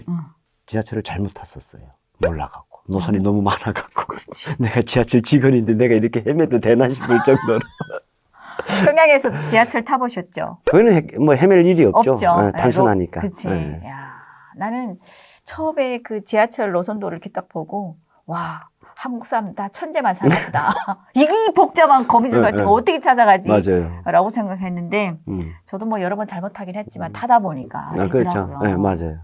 지하철을 잘못 탔었어요. 몰라갖고. 노선이 너무 많아갖고. 그렇지. 내가 지하철 직원인데 내가 이렇게 헤매도 되나 싶을 정도로. 평양에서 지하철 타보셨죠? 그거는 뭐 헤맬 일이 없죠. 없죠. 단순하니까. 그치. 네. 야, 나는 처음에 그 지하철 노선도를 이렇게 딱 보고, 와, 한국 사람 다 천재만 살았다. 이 복잡한 거미줄 같은 거 어떻게 찾아가지? 맞아요. 라고 생각했는데, 저도 뭐 여러 번 잘못하긴 했지만 타다 보니까 되더라고요. 그렇죠. 네, 맞아요.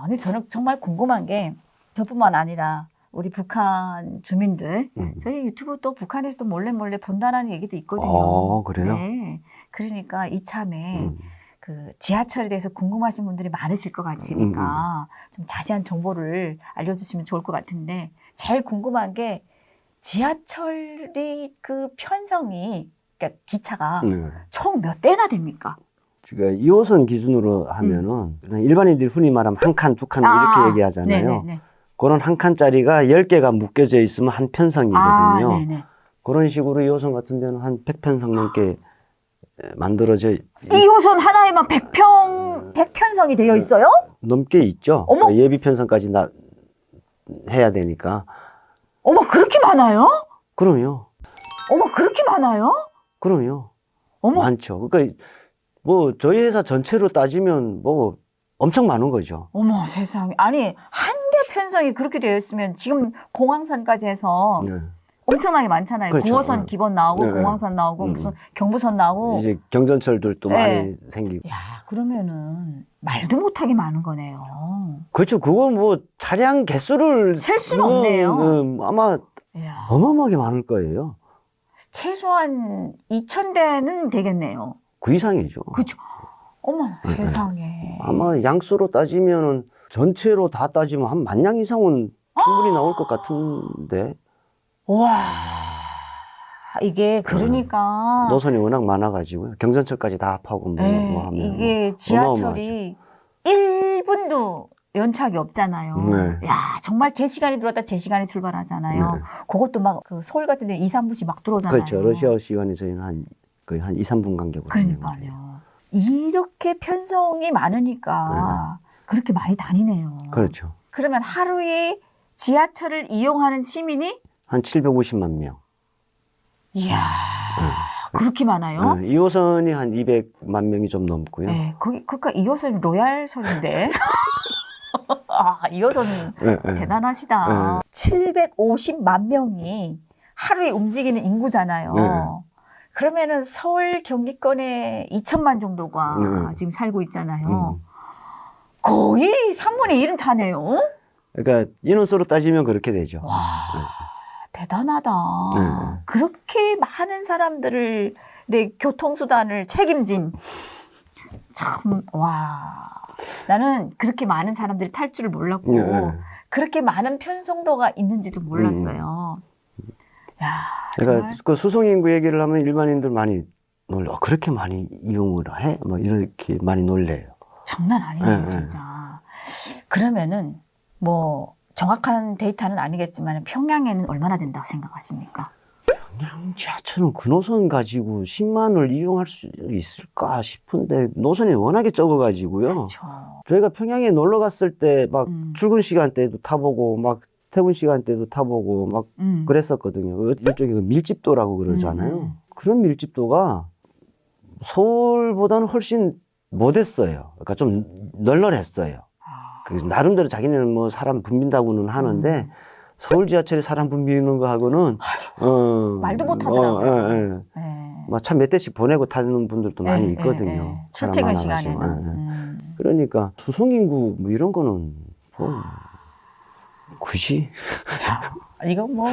근데 저는 정말 궁금한 게, 저뿐만 아니라 우리 북한 주민들, 저희 유튜브 또 북한에서 또 몰래 본다라는 얘기도 있거든요. 그래요? 네. 그러니까 이참에 그 지하철에 대해서 궁금하신 분들이 많으실 것 같으니까 좀 자세한 정보를 알려주시면 좋을 것 같은데, 제일 궁금한 게 지하철이 그 편성이, 그러니까 기차가 총 몇 대나 됩니까? 그러니까 2호선 기준으로 하면은 일반인들이 흔히 말하면 한 칸, 두 칸 이렇게 얘기하잖아요. 네네네. 그런 한 칸짜리가 10개가 묶여져 있으면 한 편성이거든요. 네네. 그런 식으로 2호선 같은 데는 한 100편성 넘게 만들어져 2호선 하나에만 100편성이 되어 있어요? 넘게 있죠. 어머! 그러니까 예비 편성까지 해야 되니까. 어머, 그렇게 많아요? 그럼요. 어머, 그렇게 많아요? 그럼요. 어머. 많죠. 그러니까 뭐 저희 회사 전체로 따지면 뭐 엄청 많은 거죠. 어머, 세상에. 아니, 한 개 편성이 그렇게 되어 있으면 지금 공항선까지 해서 엄청나게 많잖아요. 그렇죠. 9호선 기본 나오고 공항선 나오고 무슨 경부선 나오고. 이제 경전철들도 많이 생기고. 야, 그러면은 말도 못하게 많은 거네요. 그렇죠. 그건 뭐 차량 개수를 셀 수는 없네요. 아마 이야. 어마어마하게 많을 거예요. 최소한 2,000대는 되겠네요. 그 이상이죠. 그렇죠. 어머, 세상에. 아마 양수로 따지면은 전체로 다 따지면 한 10,000량 이상은 충분히 나올 것 같은데. 와, 이게 그러니까 노선이 워낙 많아가지고요. 경전철까지 다 합하고 뭐 하면 이게 지하철이 1분도 연착이 없잖아요. 네. 야, 정말 제 시간에 들어왔다 제 시간에 출발하잖아요. 네. 그것도 막 그 서울 같은 데 2, 3분씩 막 들어오잖아요. 그렇죠. 러시아 시간에 저희는 거의 한 2, 3분 간격으로. 그러니까요. 이렇게 편성이 많으니까 그렇게 많이 다니네요. 그렇죠. 그러면 하루에 지하철을 이용하는 시민이 한 750만 명. 이야, 그렇게 많아요? 2호선이 한 200만 명이 좀 넘고요. 네, 그러니까 2호선 로얄선인데. 2호선 대단하시다. 750만 명이 하루에 움직이는 인구잖아요. 그러면은 서울 경기권에 2천만 정도가 지금 살고 있잖아요. 거의 3분의 1은 타네요. 그러니까 인원수로 따지면 그렇게 되죠. 와, 대단하다. 그렇게 많은 사람들의 교통수단을 책임진 참, 와. 나는 그렇게 많은 사람들이 탈 줄을 몰랐고 그렇게 많은 편성도가 있는지도 몰랐어요. 야, 그러니까 그 수송인구 얘기를 하면 일반인들 많이 놀래. 그렇게 많이 이용을 해? 뭐 이렇게 많이 놀래요. 장난 아니네요, 진짜. 그러면은 뭐 정확한 데이터는 아니겠지만 평양에는 얼마나 된다고 생각하십니까? 그냥 지하철은 그 노선 가지고 10만을 이용할 수 있을까 싶은데 노선이 워낙에 적어가지고요. 그렇죠. 저희가 평양에 놀러 갔을 때 막 출근 시간대도 타보고 막 퇴근 시간대도 타보고 막 그랬었거든요. 일종의 그 밀집도라고 그러잖아요. 그런 밀집도가 서울보다는 훨씬 못했어요. 그러니까 좀 널널했어요. 그래서 나름대로 자기는 뭐 사람 붐빈다고는 하는데 서울 지하철에 사람 붐비는 거하고는 말도 못 하더라고요. 막 참 몇 대씩 보내고 타는 분들도 많이 있거든요. 사람 출퇴근 많아가지고. 시간에는. 그러니까 수송인구 뭐 이런 거는 뭐 굳이 이거 뭐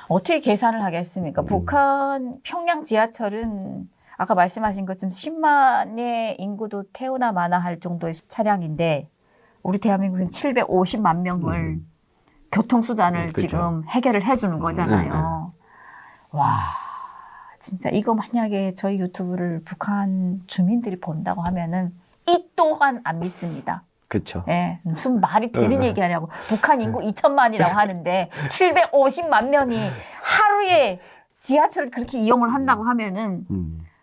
어떻게 계산을 하겠습니까? 북한 평양 지하철은 아까 말씀하신 것처럼 10만의 인구도 태우나 마나 할 정도의 차량인데 우리 대한민국은 750만 명을 교통수단을 그렇죠. 지금 해결을 해주는 거잖아요. 와, 진짜 이거 만약에 저희 유튜브를 북한 주민들이 본다고 하면은 이 또한 안 믿습니다. 그렇죠. 예, 무슨 말이 되는 얘기 하냐고. 북한 인구 2천만이라고 하는데 750만 명이 하루에 지하철을 그렇게 이용을 한다고 하면은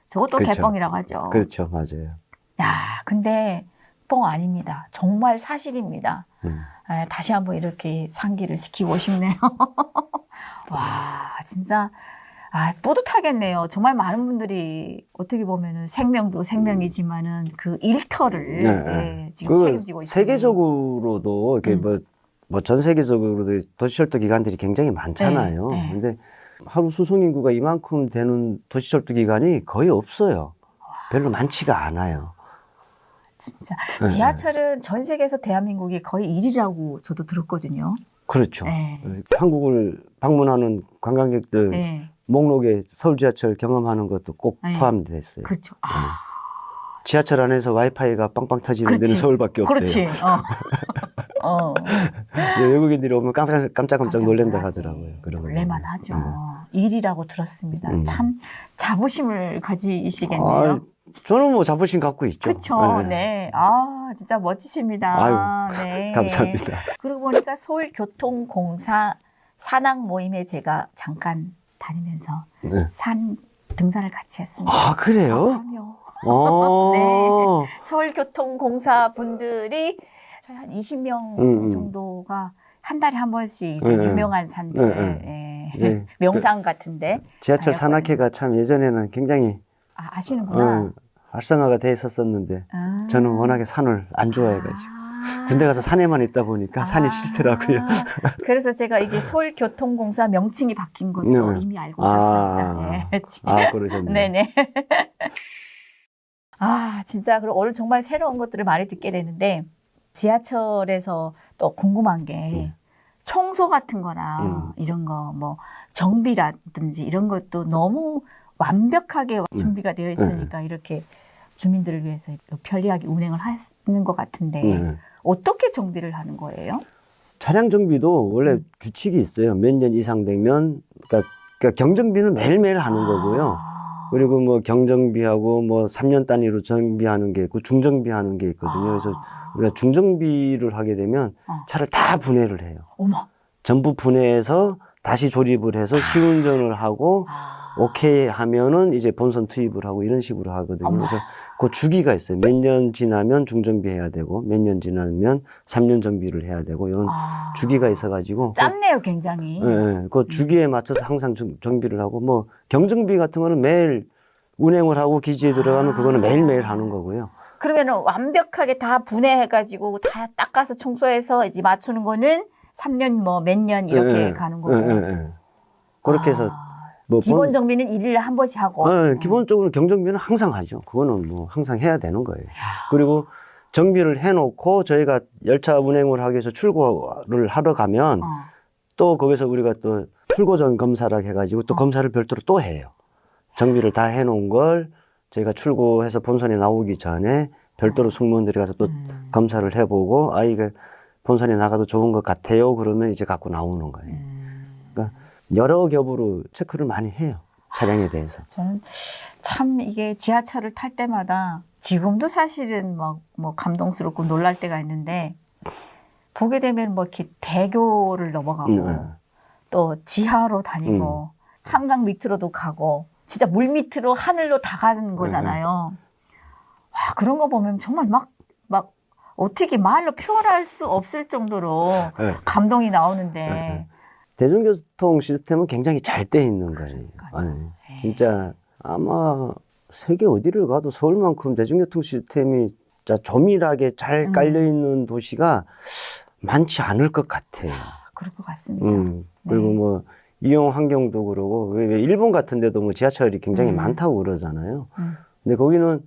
저것도 그렇죠. 개뻥이라고 하죠. 그렇죠, 맞아요. 야, 근데 뻥 아닙니다. 정말 사실입니다. 다시 한번 이렇게 상기를 시키고 싶네요. 와, 진짜 뿌듯하겠네요. 정말 많은 분들이 어떻게 보면은 생명도 생명이지만은 그 일터를 지금 책임지고 있어요. 세계적으로도 이렇게 뭐 전 세계적으로도 도시철도 기관들이 굉장히 많잖아요. 근데 하루 수송 인구가 이만큼 되는 도시철도 기관이 거의 없어요. 별로 많지가 않아요. 진짜 지하철은 전 세계에서 대한민국이 거의 1위라고 저도 들었거든요. 그렇죠. 한국을 방문하는 관광객들 목록에 서울 지하철 경험하는 것도 꼭 포함되어 있어요. 그렇죠. 지하철 안에서 와이파이가 빵빵 터지는 데는 서울밖에 없대요. 그렇지. 외국인들이 오면 깜짝깜짝 놀란다 하더라고요. 놀래만 하죠. 1위라고 들었습니다. 참 자부심을 가지시겠네요. 아, 저는 뭐 자부심 갖고 있죠. 그렇죠. 네. 진짜 멋지십니다. 아유, 네. 감사합니다. 그러고 보니까 서울교통공사 산악 모임에 제가 잠깐 다니면서 산 등산을 같이 했습니다. 아, 그래요? 그럼요. 네. 서울교통공사 분들이 한 20명 정도가 한 달에 한 번씩 이제 유명한 산들, 명산 같은데. 지하철 산악회가 참 예전에는 굉장히 아시는구나. 활성화가 돼 있었었는데 저는 워낙에 산을 안 좋아해가지고 군대 가서 산에만 있다 보니까 산이 싫더라고요. 그래서 제가 이게 서울교통공사 명칭이 바뀐 것도 이미 알고 있었습니다. 그러셨네요. 네네. 진짜 그리고 오늘 정말 새로운 것들을 많이 듣게 되는데 지하철에서 또 궁금한 게 청소 같은 거나 이런 거 뭐 정비라든지 이런 것도 너무 완벽하게 준비가 되어 있으니까 이렇게 주민들을 위해서 편리하게 운행을 하는 것 같은데 어떻게 정비를 하는 거예요? 차량 정비도 원래 규칙이 있어요. 몇 년 이상 되면 그러니까 경정비는 매일매일 하는 거고요. 그리고 뭐 경정비하고 뭐 3년 단위로 정비하는 게 있고 중정비하는 게 있거든요. 그래서 우리가 중정비를 하게 되면 차를 다 분해를 해요. 어머. 전부 분해해서 다시 조립을 해서 시운전을 하고 오케이 하면은 이제 본선 투입을 하고 이런 식으로 하거든요. 그래서 그 주기가 있어요. 몇 년 지나면 중정비 해야 되고 몇 년 지나면 3년 정비를 해야 되고 이런 주기가 있어가지고 짧네요, 굉장히. 그 주기에 맞춰서 항상 정비를 하고 뭐 경정비 같은 거는 매일 운행을 하고 기지에 들어가면 그거는 매일매일 하는 거고요. 그러면은 완벽하게 다 분해해가지고 다 닦아서 청소해서 이제 맞추는 거는 3년 뭐 몇 년 이렇게 가는 거고. 그렇게 해서 뭐 기본 정비는 1일에 한 번씩 하고. 기본적으로 경정비는 항상 하죠. 그거는 뭐 항상 해야 되는 거예요. 그리고 정비를 해놓고 저희가 열차 운행을 하기 위해서 출고를 하러 가면 또 거기서 우리가 또 출고 전 검사라 해가지고 또 검사를 별도로 또 해요. 정비를 다 해놓은 걸 저희가 출고해서 본선에 나오기 전에 별도로 승무원들이 가서 또 검사를 해보고 이게 본선에 나가도 좋은 것 같아요. 그러면 이제 갖고 나오는 거예요. 그러니까 여러 겹으로 체크를 많이 해요. 차량에 대해서. 저는 참 이게 지하철을 탈 때마다 지금도 사실은 뭐 감동스럽고 놀랄 때가 있는데 보게 되면 뭐 이렇게 대교를 넘어가고 또 지하로 다니고 한강 밑으로도 가고 진짜 물 밑으로 하늘로 다 가는 거잖아요. 와, 그런 거 보면 정말 막 어떻게 말로 표현할 수 없을 정도로 감동이 나오는데 대중교통 시스템은 굉장히 잘 돼 있는 거예요. 진짜 아마 세계 어디를 가도 서울만큼 대중교통 시스템이 진짜 조밀하게 잘 깔려 있는 도시가 많지 않을 것 같아요. 그럴 것 같습니다. 그리고 뭐 이용 환경도 그러고 왜 일본 같은 데도 뭐 지하철이 굉장히 많다고 그러잖아요. 근데 거기는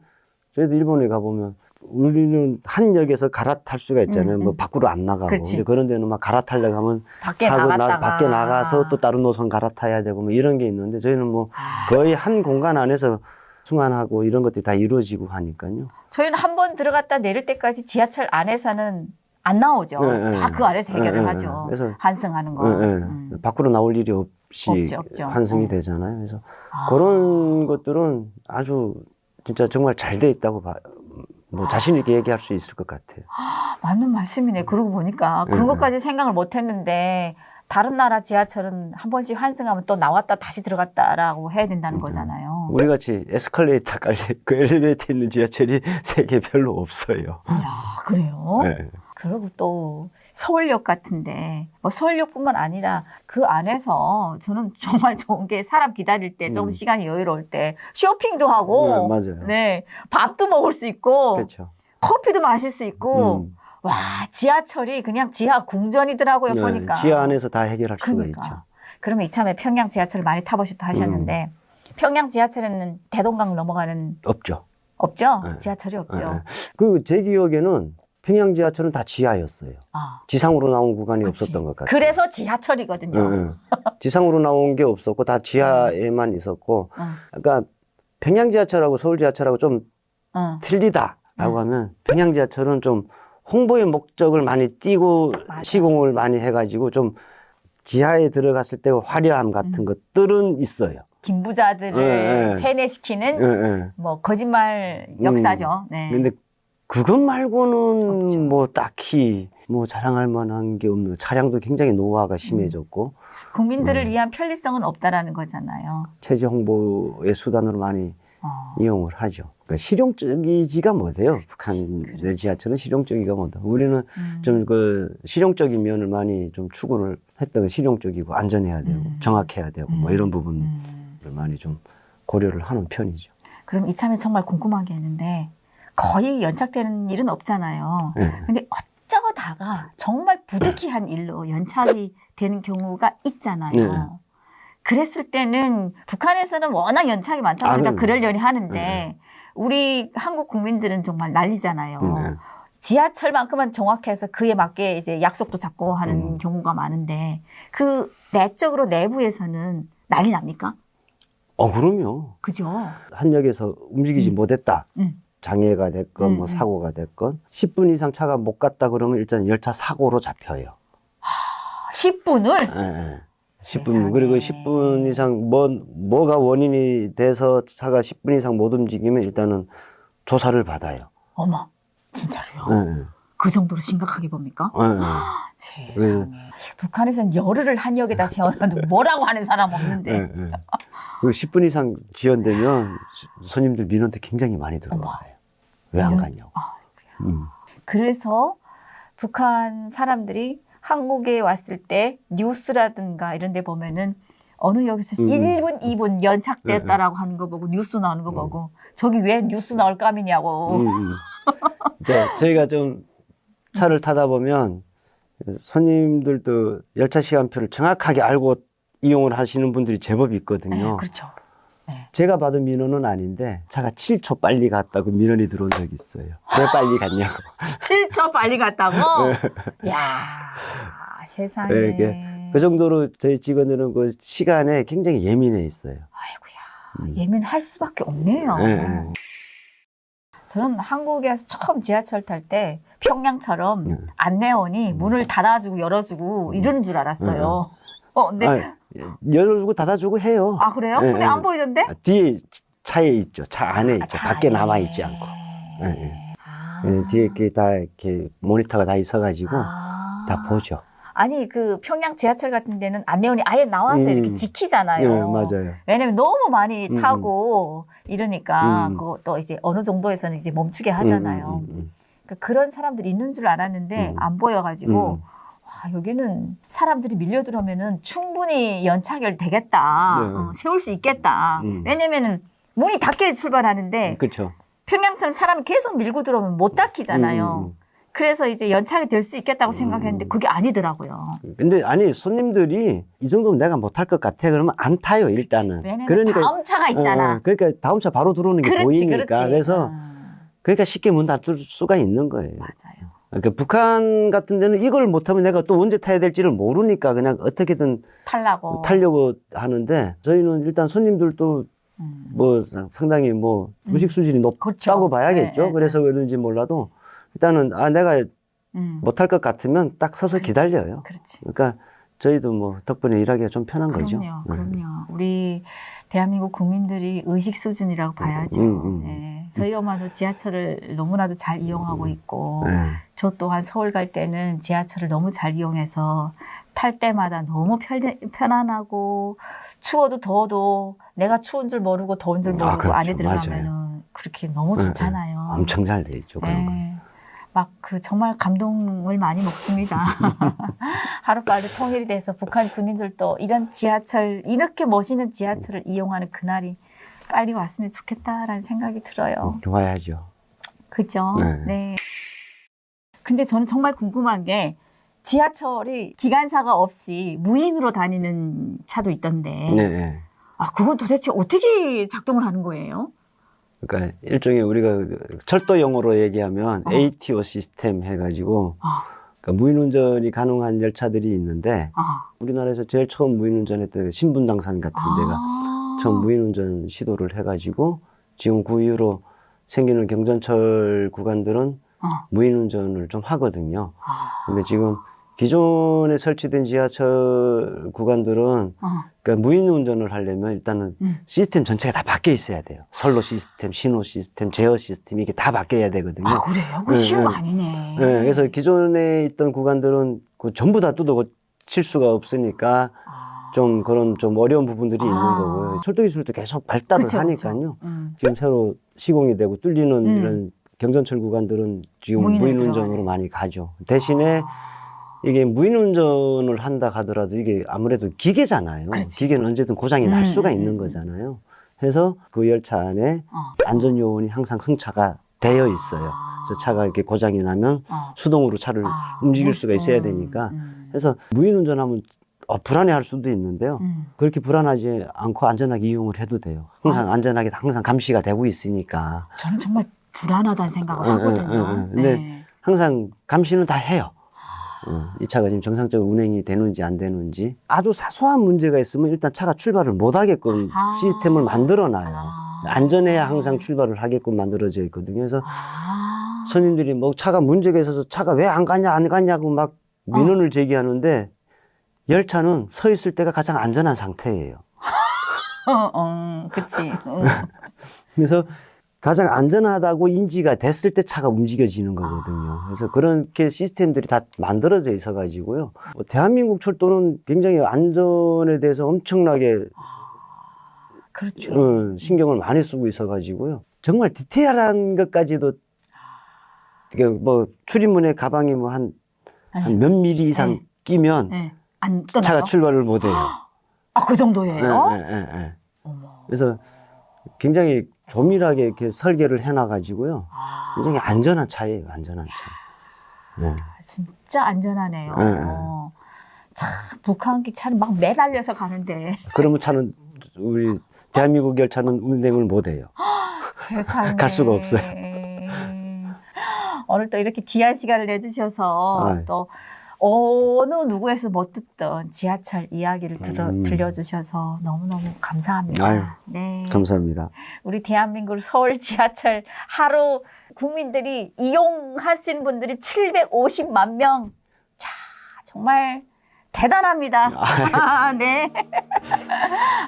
저희도 일본에 가보면 우리는 한 역에서 갈아탈 수가 있잖아요. 뭐 밖으로 안 나가고. 근데 그런 데는 막 갈아타려고 하면 밖에 나갔다가 밖에 나가서 또 다른 노선 갈아타야 되고 뭐 이런 게 있는데 저희는 뭐 거의 한 공간 안에서 승환하고 이런 것들이 다 이루어지고 하니까요. 저희는 한 번 들어갔다 내릴 때까지 지하철 안에서는 안 나오죠. 다 그 안에서 해결을 하죠. 그래서 환승하는 거. 밖으로 나올 일이 없이 없죠. 환승이 되잖아요. 그래서 그런 것들은 아주 진짜 정말 잘 돼 있다고 뭐 자신 있게 얘기할 수 있을 것 같아요. 맞는 말씀이네. 그러고 보니까 그런 것까지 생각을 못 했는데 다른 나라 지하철은 한 번씩 환승하면 또 나왔다 다시 들어갔다라고 해야 된다는 거잖아요. 우리 같이 에스컬레이터 깔려 그 엘리베이터 있는 지하철이 세계 별로 없어요. 이야, 그래요? 네. 그리고 또 서울역 같은데 뭐 서울역뿐만 아니라 그 안에서 저는 정말 좋은 게 사람 기다릴 때 좀 시간이 여유로울 때 쇼핑도 하고 맞아요. 네, 밥도 먹을 수 있고 그렇죠. 커피도 마실 수 있고 와, 지하철이 그냥 지하 궁전이더라고요. 보니까 지하 안에서 다 해결할 그러니까. 수가 있죠. 그러면 이참에 평양 지하철을 많이 타보셨다 하셨는데 평양 지하철에는 대동강 넘어가는 없죠. 없죠? 지하철이 없죠. 그 제 기억에는 평양 지하철은 다 지하였어요. 지상으로 나온 구간이 없었던 것 같아요. 그래서 지하철이거든요. 지상으로 나온 게 없었고 다 지하에만 있었고 그러니까 평양 지하철하고 서울 지하철하고 좀 틀리다라고 하면 평양 지하철은 좀 홍보의 목적을 많이 띄고 시공을 많이 해가지고 좀 지하에 들어갔을 때 화려함 같은 것들은 있어요. 김부자들을 세뇌시키는 뭐 거짓말 역사죠. 네. 근데 그것 말고는 없죠. 뭐 딱히 뭐 자랑할 만한 게 없는 차량도 굉장히 노화가 심해졌고 국민들을 위한 편리성은 없다라는 거잖아요. 체제 홍보의 수단으로 많이 이용을 하죠. 그러니까 실용적이지가 못해요. 북한 내 지하철은 실용적이가 못해. 우리는 좀 그 실용적인 면을 많이 좀 추구를 했던 게 실용적이고 안전해야 되고 정확해야 되고 뭐 이런 부분을 많이 좀 고려를 하는 편이죠. 그럼 이참에 정말 궁금한 게 있는데 거의 연착되는 일은 없잖아요. 근데 어쩌다가 정말 부득이한 일로 연착이 되는 경우가 있잖아요. 그랬을 때는 북한에서는 워낙 연착이 많다 보니까 그러려니 하는데 우리 한국 국민들은 정말 난리잖아요. 지하철만큼은 정확해서 그에 맞게 이제 약속도 잡고 하는 경우가 많은데 그 내적으로 내부에서는 난리 납니까? 그럼요. 그죠? 한 역에서 움직이지 못했다. 장애가 됐건 뭐 사고가 됐건 10분 이상 차가 못 갔다 그러면 일단 열차 사고로 잡혀요. 10분을? 네. 10분. 그리고 10분 이상 뭐가 원인이 돼서 차가 10분 이상 못 움직이면 일단은 조사를 받아요. 어머, 진짜로요? 그 정도로 심각하게 봅니까? 세상에. 북한에서는 열흘을 한 역에다 세워놔도 뭐라고 하는 사람 없는데. 그리고 10분 이상 지연되면 손님들 민원도 굉장히 많이 들어와요. 왜 안 가냐고. 그래서 북한 사람들이 한국에 왔을 때 뉴스라든가 이런 데 보면은 어느 역에서 1분, 2분 연착됐다라고 하는 거 보고 뉴스 나오는 거 보고 저기 왜 뉴스 나올 감이냐고. 저희가 좀 차를 타다 보면 손님들도 열차 시간표를 정확하게 알고 이용을 하시는 분들이 제법 있거든요. 네, 그렇죠. 네. 제가 받은 민원은 아닌데 차가 7초 빨리 갔다고 민원이 들어온 적이 있어요. 왜 빨리 갔냐고. 7초 빨리 갔다고? 야 세상에. 네, 그 정도로 저희 직원들은 그 시간에 굉장히 예민해 있어요. 아이고야. 예민할 수밖에 없네요. 저는 한국에서 처음 지하철 탈 때 평양처럼 안내원이 문을 닫아주고 열어주고 이러는 줄 알았어요. 근데 열어주고 닫아주고 해요. 아 그래요? 근데 안 보이던데? 뒤에 차에 있죠. 차 안에 있죠. 밖에 남아 있지 않고. 뒤에 이렇게 다 이렇게 모니터가 다 있어가지고 다 보죠. 아니 그 평양 지하철 같은 데는 안내원이 아예 나와서 이렇게 지키잖아요. 네, 맞아요. 왜냐면 너무 많이 타고 이러니까 음. 그것도 이제 어느 정도에서는 이제 멈추게 하잖아요. 그러니까 그런 사람들이 있는 줄 알았는데 안 보여가지고 와, 여기는 사람들이 밀려 들어오면은 충분히 연착열 되겠다. 네. 세울 수 있겠다. 왜냐면은 문이 닫게 출발하는데 그렇죠. 평양처럼 사람이 계속 밀고 들어오면 못 닫히잖아요. 그래서 이제 연착이 될 수 있겠다고 생각했는데 그게 아니더라고요. 근데 아니 손님들이 이 정도면 내가 못할 것 같아 그러면 안 타요 일단은. 왜냐면 다음 차가 있잖아. 그러니까 다음 차 바로 들어오는 게 그렇지, 보이니까 그렇지. 그래서 그러니까 쉽게 문 닫을 수가 있는 거예요. 맞아요. 그러니까 북한 같은 데는 이걸 못하면 내가 또 언제 타야 될지를 모르니까 그냥 어떻게든 타려고 하는데 저희는 일단 손님들도 뭐 상당히 뭐 의식 수준이 높다고 그렇죠. 봐야겠죠. 네, 그래서 그런지 몰라도 일단은 내가 못할 것 같으면 딱 서서 그렇지. 기다려요. 그렇지. 그러니까 저희도 뭐 덕분에 일하기가 좀 편한 거죠. 그럼요. 우리 대한민국 국민들이 의식 수준이라고 봐야죠. 네. 저희 엄마도 지하철을 너무나도 잘 이용하고 있고 저 또한 서울 갈 때는 지하철을 너무 잘 이용해서 탈 때마다 너무 편안하고 추워도 더워도 내가 추운 줄 모르고 더운 줄 모르고 그렇죠. 안에 들어가면은 그렇게 너무 좋잖아요. 엄청 잘 돼 있죠. 그런 거. 막 정말 감동을 많이 먹습니다. 하루빨리 통일이 돼서 북한 주민들도 이런 지하철, 이렇게 멋있는 지하철을 이용하는 그날이 빨리 왔으면 좋겠다라는 생각이 들어요. 와야죠. 그죠? 네. 근데 저는 정말 궁금한 게 지하철이 기관사가 없이 무인으로 다니는 차도 있던데. 네. 그건 도대체 어떻게 작동을 하는 거예요? 그러니까 일종의 우리가 철도 용어로 얘기하면 ATO 시스템 해가지고 그러니까 무인운전이 가능한 열차들이 있는데 우리나라에서 제일 처음 무인운전했던 신분당산 같은 데가 처음 무인운전 시도를 해가지고 지금 그 이후로 생기는 경전철 구간들은 무인운전을 좀 하거든요. 근데 지금 기존에 설치된 지하철 구간들은 그러니까 무인 운전을 하려면 일단은 시스템 전체가 다 바뀌어 있어야 돼요. 선로 시스템, 신호 시스템, 제어 시스템 이게 다 바뀌어야 되거든요. 그래요? 그 쉬운 거 아니네. 네, 그래서 기존에 있던 구간들은 그 전부 다 뜯어 고칠 수가 없으니까 좀 그런 좀 어려운 부분들이 있는 거고요. 철도 기술도 계속 발달을 하니까요. 지금 새로 시공이 되고 뚫리는 이런 경전철 구간들은 지금 무인 운전으로 많이 가죠. 대신에 이게 무인 운전을 한다 하더라도 이게 아무래도 기계잖아요. 그렇지. 기계는 언제든 고장이 날 수가 있는 거잖아요. 그래서 그 열차 안에 안전 요원이 항상 승차가 되어 있어요. 그래서 차가 이렇게 고장이 나면 수동으로 차를 움직일 수가 있어야 되니까. 그래서 무인 운전하면 불안해할 수도 있는데요. 그렇게 불안하지 않고 안전하게 이용을 해도 돼요. 항상 안전하게 항상 감시가 되고 있으니까. 저는 정말 불안하다는 생각을 하거든요. 근데 항상 감시는 다 해요. 이 차가 지금 정상적으로 운행이 되는지 안 되는지. 아주 사소한 문제가 있으면 일단 차가 출발을 못 하게끔 시스템을 만들어 놔요. 안전해야 항상 출발을 하게끔 만들어져 있거든요. 그래서 손님들이 뭐 차가 문제가 있어서 차가 왜 안 가냐고 막 민원을 제기하는데 열차는 서 있을 때가 가장 안전한 상태예요. 그치. 그래서 가장 안전하다고 인지가 됐을 때 차가 움직여지는 거거든요. 그래서 그렇게 시스템들이 다 만들어져 있어 가지고요. 대한민국 철도는 굉장히 안전에 대해서 엄청나게 그렇죠. 신경을 많이 쓰고 있어 가지고요. 정말 디테일한 것까지도 뭐 출입문에 가방이 뭐 한 몇 미리 이상 끼면 안 떠나요? 차가 출발을 못 해요. 그 정도예요? 어머. 그래서 굉장히 조밀하게 이렇게 설계를 해놔 가지고요. 굉장히 안전한 차예요. 안전한 차. 진짜 안전하네요. 참 북한기 차는 막 매달려서 가는데. 그러면 차는 우리 대한민국 열차는 운행을 못 해요. 세상에. 갈 수가 없어요. 오늘 또 이렇게 귀한 시간을 내주셔서 또 어느 누구에서 못 듣던 지하철 이야기를 들려주셔서 너무너무 감사합니다. 아유, 네. 감사합니다. 우리 대한민국 서울 지하철 하루 국민들이 이용하시는 분들이 750만 명. 자, 정말 대단합니다. 네.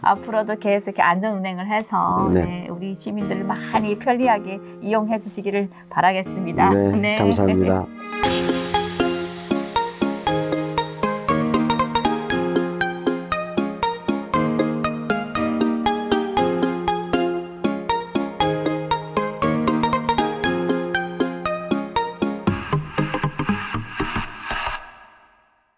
앞으로도 계속 이렇게 안전 운행을 해서 우리 시민들을 많이 편리하게 이용해 주시기를 바라겠습니다. 네. 감사합니다.